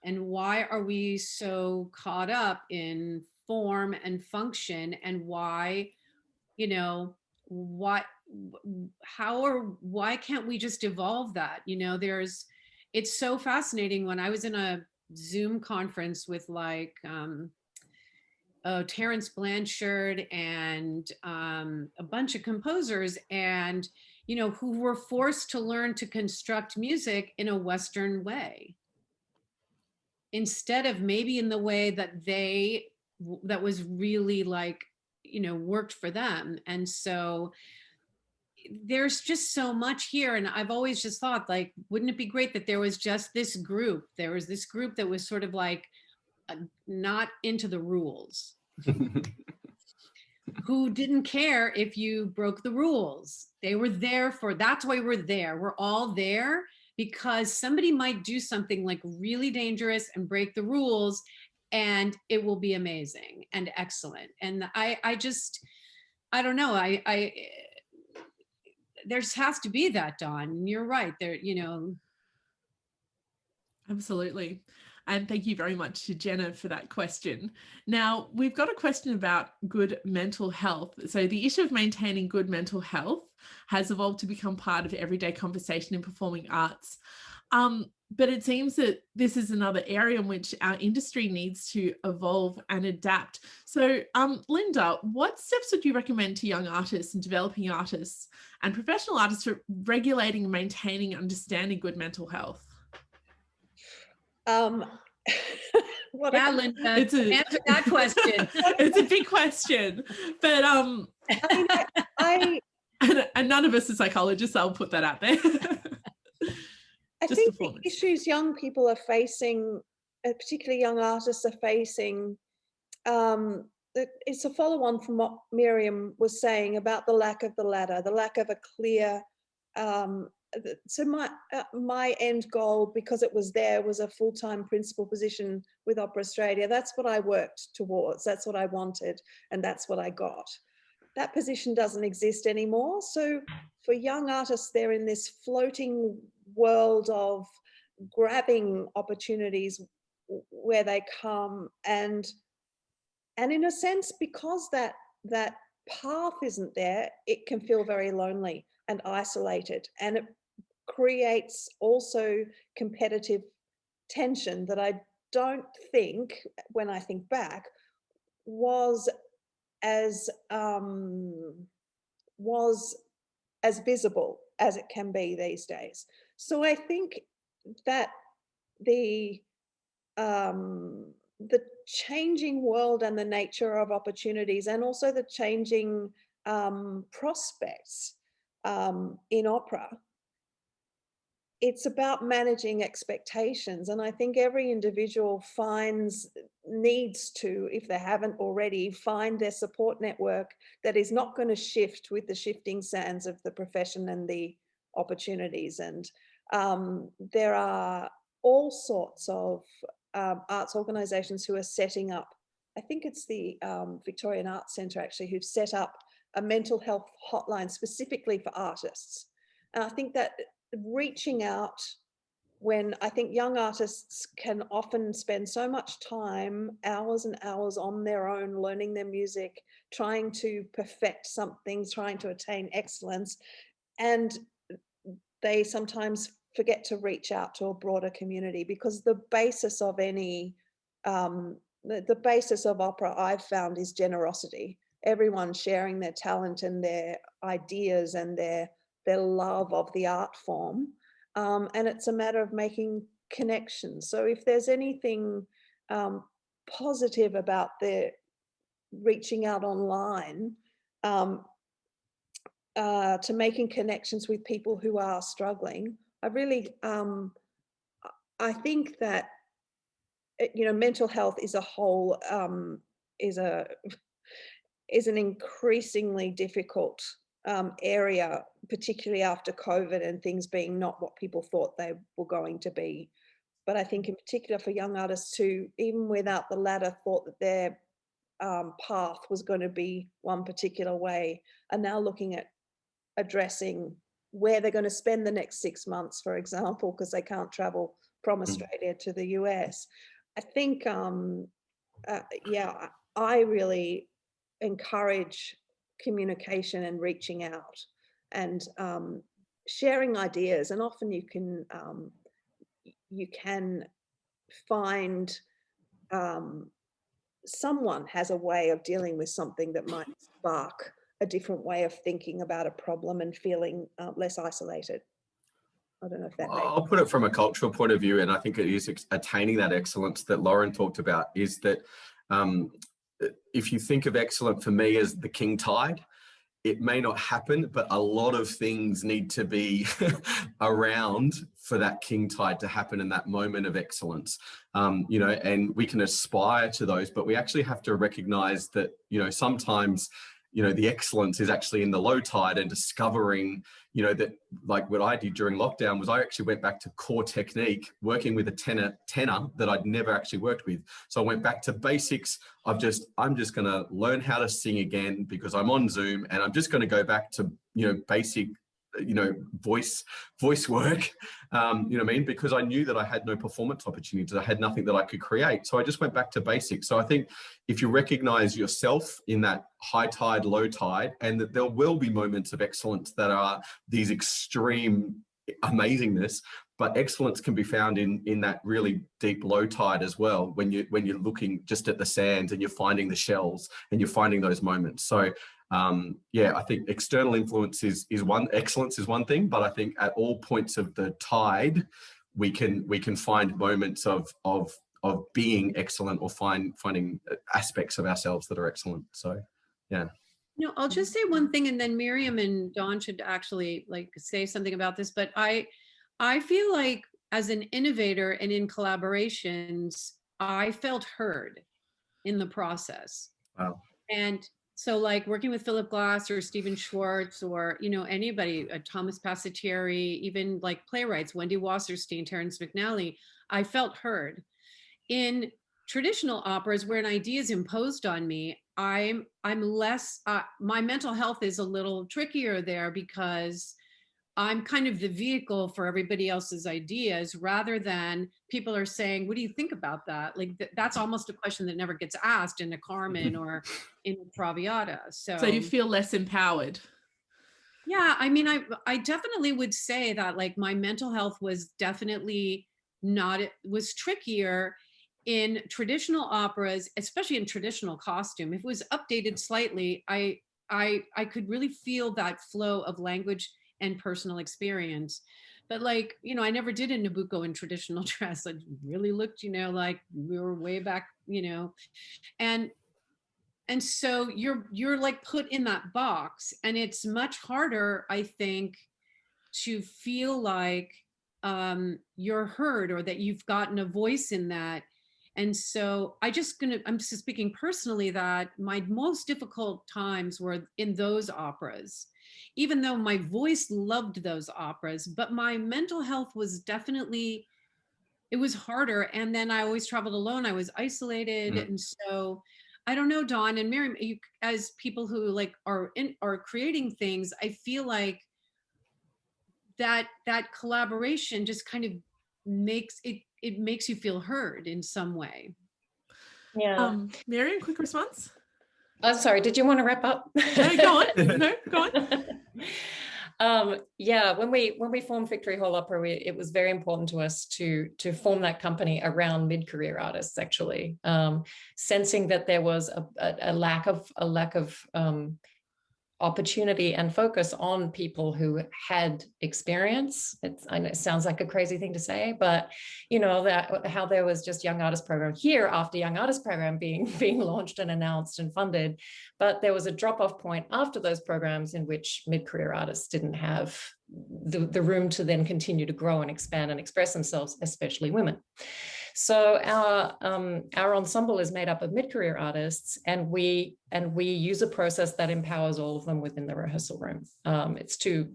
And why are we so caught up in form and function? And why can't we just evolve that? It's so fascinating. When I was in a Zoom conference with Terence Blanchard and a bunch of composers, and who were forced to learn to construct music in a Western way, instead of maybe in the way that was really worked for them. And so there's just so much here. And I've always just thought, wouldn't it be great that there was just this group? There was this group that was sort of not into the rules, who didn't care if you broke the rules. They were there that's why we're there. We're all there because somebody might do something really dangerous and break the rules, and it will be amazing and excellent. And I don't know. There just has to be that, Dawn. You're right there, Absolutely. And thank you very much to Jenna for that question. Now, we've got a question about good mental health. So the issue of maintaining good mental health has evolved to become part of everyday conversation in performing arts. But it seems that this is another area in which our industry needs to evolve and adapt. So, Linda, what steps would you recommend to young artists and developing artists and professional artists for regulating and maintaining and understanding good mental health? Linda, answer that question. It's a big question, but and none of us are psychologists, so I'll put that out there. I think the issues young people are facing, particularly young artists are facing, it's a follow-on from what Miriam was saying about the lack of the ladder, the lack of a clear, so my end goal, because it was there, was a full-time principal position with Opera Australia. That's what I worked towards. That's what I wanted, and that's what I got. That position doesn't exist anymore. So for young artists, they're in this floating world of grabbing opportunities where they come, and in a sense, because that path isn't there, it can feel very lonely and isolated, and it creates also competitive tension that I don't think, when I think back, was as visible as it can be these days. So I think that the changing world and the nature of opportunities, and also the changing prospects in opera, it's about managing expectations. And I think every individual needs to, if they haven't already, find their support network that is not going to shift with the shifting sands of the profession and the opportunities. And there are all sorts of arts organisations who are setting up, I think it's the Victorian Arts Centre actually, who've set up a mental health hotline specifically for artists. And I think that reaching out, when I think young artists can often spend so much time, hours and hours on their own, learning their music, trying to perfect something, trying to attain excellence, and they sometimes forget to reach out to a broader community, because the basis of any, the basis of opera, I've found, is generosity. Everyone sharing their talent and their ideas and their love of the art form. and it's a matter of making connections. So if there's anything positive about the reaching out online to making connections with people who are struggling, I really, I think that, you know, mental health is a whole, is an increasingly difficult area, particularly after COVID and things being not what people thought they were going to be. But I think in particular for young artists who, even without the ladder, thought that their path was going to be one particular way, are now looking at addressing where they're going to spend the next 6 months, for example, because they can't travel from Australia to the US. I think, yeah, I really encourage communication and reaching out and sharing ideas. And often you can find someone has a way of dealing with something that might spark a different way of thinking about a problem and feeling less isolated. I don't know if that makes sense. I'll put it from a cultural point of view, and I think it is attaining that excellence that Lauren talked about, is that if you think of excellent for me as the king tide, it may not happen, but a lot of things need to be around for that king tide to happen in that moment of excellence. You know, and we can aspire to those, but we actually have to recognize that, you know, sometimes, you know, the excellence is actually in the low tide, and discovering, you know, that, like what I did during lockdown was I actually went back to core technique, working with a tenor that I'd never actually worked with. So I went back to basics. I'm just going to learn how to sing again because I'm on Zoom, and I'm just going to go back to, you know, basic, you know, voice work, you know what I mean? Because I knew that I had no performance opportunities. I had nothing that I could create. So I just went back to basics. So I think if you recognize yourself in that high tide, low tide, and that there will be moments of excellence that are these extreme amazingness, but excellence can be found in that really deep low tide as well, when you're looking just at the sand and you're finding the shells and you're finding those moments. So yeah, I think external influence is one, excellence is one thing, but I think at all points of the tide, we can find moments of being excellent, or finding aspects of ourselves that are excellent. So, yeah. You know, I'll just say one thing, and then Miriam and Dawn should actually like say something about this. But I feel like as an innovator and in collaborations, I felt heard in the process. Wow. And so like working with Philip Glass or Stephen Schwartz, or, you know, anybody, Thomas Passatieri, even like playwrights, Wendy Wasserstein, Terrence McNally, I felt heard. In traditional operas where an idea is imposed on me, I'm less, my mental health is a little trickier there, because I'm kind of the vehicle for everybody else's ideas, rather than people are saying, what do you think about that? Like that's almost a question that never gets asked in a Carmen or in a Traviata. So you feel less empowered. Yeah, I mean, I definitely would say that like my mental health was definitely was trickier in traditional operas, especially in traditional costume. If it was updated slightly, I could really feel that flow of language and personal experience. But like, you know, I never did a Nabucco in traditional dress. I really looked, you know, like we were way back, you know, and so you're like put in that box, and it's much harder, I think, to feel like you're heard, or that you've gotten a voice in that. And so I'm just speaking personally, that my most difficult times were in those operas, even though my voice loved those operas, but my mental health was definitely, it was harder. And then I always traveled alone. I was isolated. And so I don't know, Dawn and Miriam, you, as people who like are creating things, I feel like that collaboration just kind of makes it makes you feel heard in some way. Yeah. Miriam, quick response. Oh, sorry, did you want to wrap up? No, go on. No, go on. Yeah, when we formed Victory Hall Opera, it was very important to us to form that company around mid-career artists, actually, sensing that there was a lack of opportunity and focus on people who had experience. I know it sounds like a crazy thing to say, but you know, that how there was just Young Artist Program here after Young Artist Program being launched and announced and funded, but there was a drop-off point after those programs in which mid-career artists didn't have the room to then continue to grow and expand and express themselves, especially women. So our ensemble is made up of mid-career artists, and we use a process that empowers all of them within the rehearsal room. It's too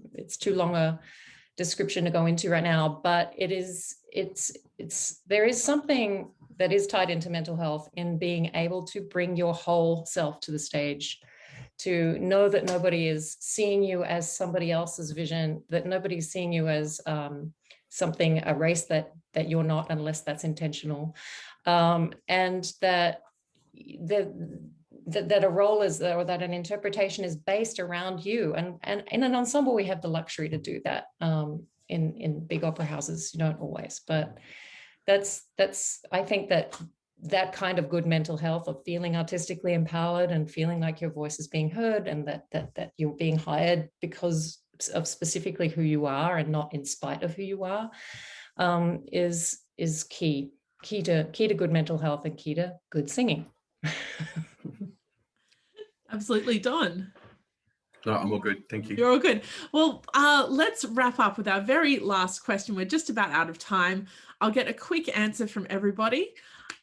long a description to go into right now, but there is something that is tied into mental health in being able to bring your whole self to the stage, to know that nobody is seeing you as somebody else's vision, that nobody's seeing you as a race that you're not, unless that's intentional, and that a role is, or that an interpretation is based around you. And in an ensemble, we have the luxury to do that. In big opera houses, you don't always, but that's I think that kind of good mental health of feeling artistically empowered and feeling like your voice is being heard, and that you're being hired because of specifically who you are and not in spite of who you are, is key to good mental health and key to good singing. Absolutely. Don? No, I'm all good. Thank you. You're all good. Well, let's wrap up with our very last question. We're just about out of time. I'll get a quick answer from everybody.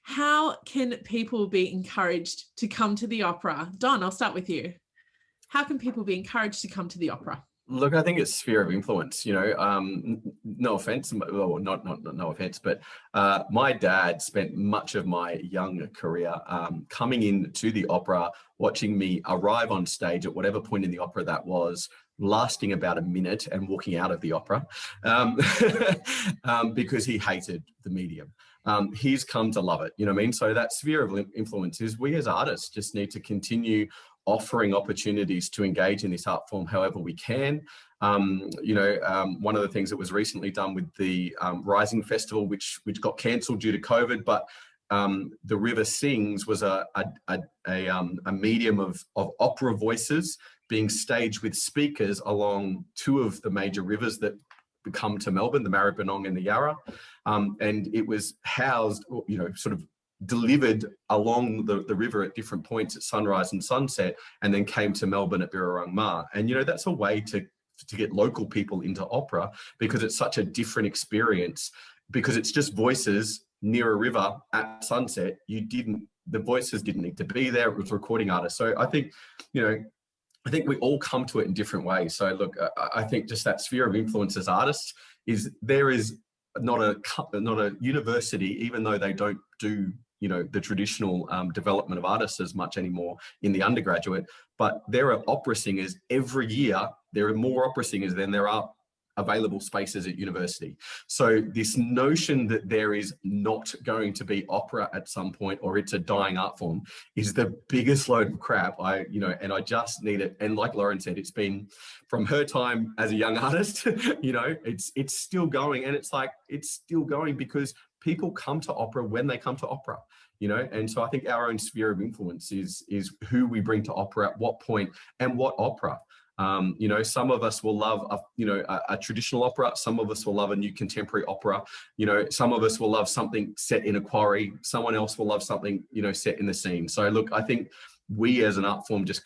How can people be encouraged to come to the opera? Don, I'll start with you. How can people be encouraged to come to the opera? Look, I think it's sphere of influence, you know, no offense, well, not no offense, but my dad spent much of my young career coming into the opera, watching me arrive on stage at whatever point in the opera that was, lasting about a minute and walking out of the opera because he hated the medium. He's come to love it, you know what I mean? So that sphere of influence is we as artists just need to continue offering opportunities to engage in this art form however we can. You know, one of the things that was recently done with the Rising Festival, which got cancelled due to COVID, but The River Sings was a medium of opera voices being staged with speakers along two of the major rivers that come to Melbourne, the Maribyrnong and the Yarra. And it was housed, you know, sort of delivered along the river at different points at sunrise and sunset, and then came to Melbourne at Birrarung Ma. And, you know, that's a way to get local people into opera, because it's such a different experience, because it's just voices near a river at sunset. The voices didn't need to be there. It was recording artists. So I think, you know, I think we all come to it in different ways. So look, I think just that sphere of influence as artists is, there is not a university, even though they don't do, you know, the traditional development of artists as much anymore in the undergraduate, but there are opera singers every year. There are more opera singers than there are available spaces at university. So this notion that there is not going to be opera at some point, or it's a dying art form, is the biggest load of crap. And I just need it. And like Lauren said, it's been from her time as a young artist, you know, it's still going, and it's still going because people come to opera when they come to opera, you know. And so I think our own sphere of influence is who we bring to opera at what point and what opera. You know, some of us will love a traditional opera. Some of us will love a new contemporary opera. You know, some of us will love something set in a quarry. Someone else will love something, you know, set in the scene. So look, I think we as an art form just are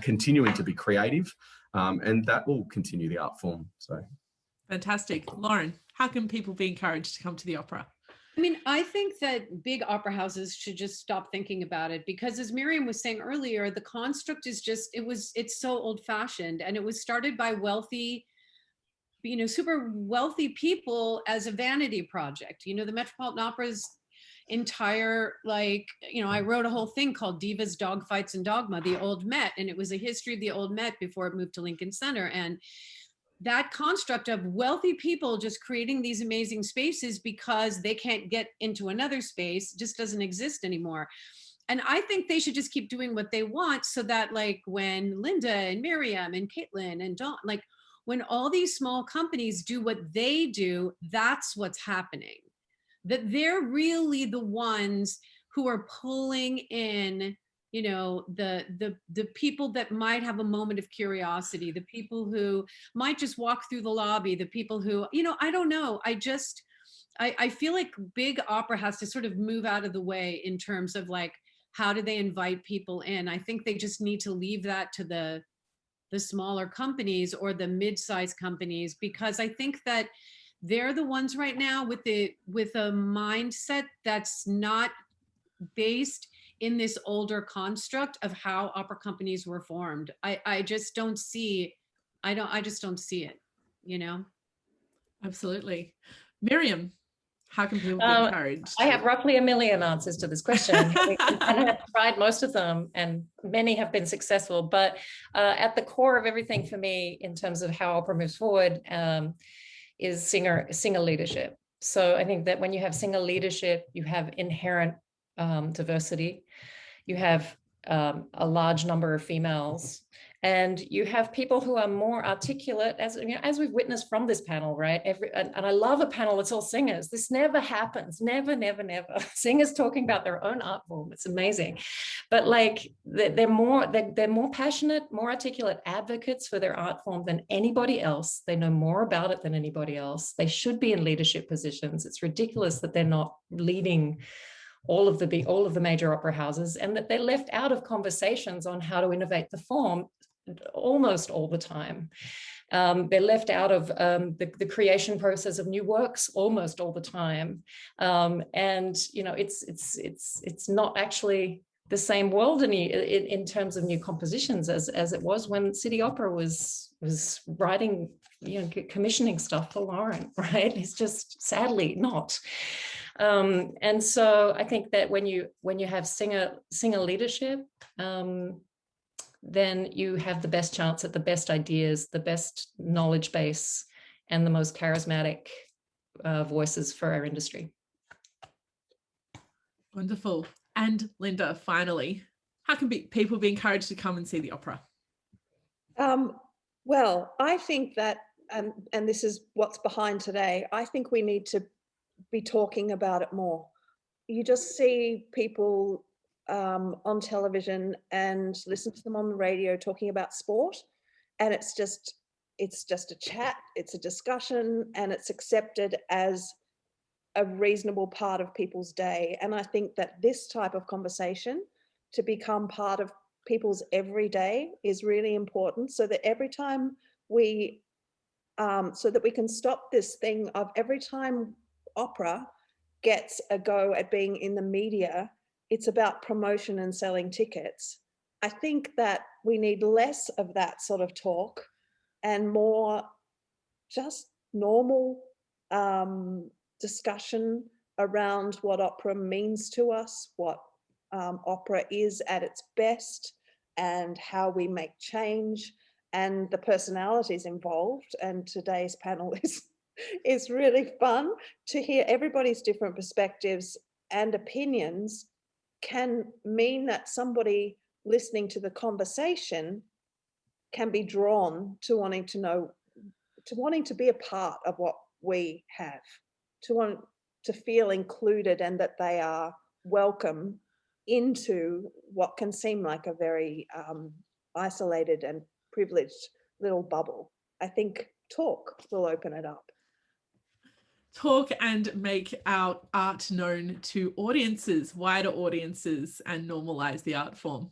continuing to be creative, and that will continue the art form. So fantastic. Lauren, how can people be encouraged to come to the opera? I mean, I think that big opera houses should just stop thinking about it, because as Miriam was saying earlier, the construct is just, it's so old fashioned, and it was started by wealthy, you know, super wealthy people as a vanity project. You know, the Metropolitan Opera's entire, like, you know, I wrote a whole thing called Divas, Dogfights, and Dogma, the Old Met, and it was a history of the Old Met before it moved to Lincoln Center. And that construct of wealthy people just creating these amazing spaces because they can't get into another space just doesn't exist anymore. And I think they should just keep doing what they want, so that, like, when Linda and Miriam and Caitlin and Dawn, like, when all these small companies do what they do, that's what's happening. That they're really the ones who are pulling in you know, the people that might have a moment of curiosity, the people who might just walk through the lobby, the people who, you know, I don't know. I feel like big opera has to sort of move out of the way in terms of like, how do they invite people in? I think they just need to leave that to the smaller companies or the mid-sized companies, because I think that they're the ones right now with a mindset that's not based in this older construct of how opera companies were formed. I just don't see it, you know? Absolutely. Miriam, how can people be encouraged? I have roughly 1 million answers to this question, and I have tried most of them, and many have been successful. But at the core of everything for me, in terms of how opera moves forward, is singer leadership. So I think that when you have singer leadership, you have inherent diversity. You have a large number of females, and you have people who are more articulate, as you know, as we've witnessed from this panel, right? And I love a panel that's all singers. This never happens, never. Singers talking about their own art form. It's amazing, but like they're more passionate, more articulate advocates for their art form than anybody else. They know more about it than anybody else. They should be in leadership positions. It's ridiculous that they're not leading all of the major opera houses, and that they're left out of conversations on how to innovate the form almost all the time. They're left out of the creation process of new works almost all the time. And you know, it's not actually the same world in terms of new compositions as it was when City Opera was writing, you know, commissioning stuff for Lauren, right? It's just sadly not. And so I think that when you have singer leadership, then you have the best chance at the best ideas, the best knowledge base, and the most charismatic voices for our industry. Wonderful. And Linda, finally, how can people be encouraged to come and see the opera? Well, I think that, and this is what's behind today, I think we need to be talking about it more. You just see people on television and listen to them on the radio talking about sport, and it's just a chat, it's a discussion, and it's accepted as a reasonable part of people's day. And I think that this type of conversation to become part of people's everyday is really important, so that every time so that we can stop this thing of every time opera gets a go at being in the media, it's about promotion and selling tickets. I think that we need less of that sort of talk and more just normal discussion around what opera means to us, what opera is at its best, and how we make change, and the personalities involved. And today's panel is really fun to hear everybody's different perspectives and opinions. Can mean that somebody listening to the conversation can be drawn to wanting to know, to wanting to be a part of what we have, to want to feel included, and that they are welcome into what can seem like a very isolated and privileged little bubble. I think talk will open it up. Talk and make our art known to audiences, wider audiences, and normalize the art form.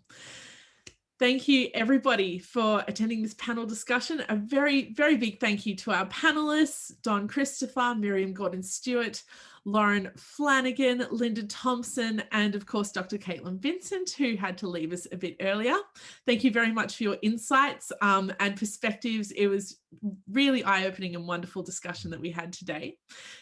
Thank you, everybody, for attending this panel discussion. A very, very big thank you to our panelists, Don Christopher, Miriam Gordon-Stewart, Lauren Flanigan, Linda Thompson, and of course, Dr. Caitlin Vincent, who had to leave us a bit earlier. Thank you very much for your insights and perspectives. It was really eye-opening and wonderful discussion that we had today.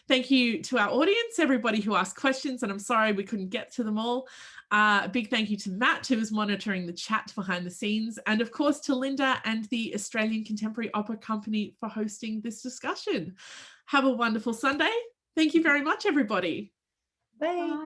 Thank you to our audience, everybody who asked questions, and I'm sorry we couldn't get to them all. A big thank you to Matt, who was monitoring the chat behind the scenes, and of course to Linda and the Australian Contemporary Opera Company for hosting this discussion. Have a wonderful Sunday. Thank you very much, everybody. Bye.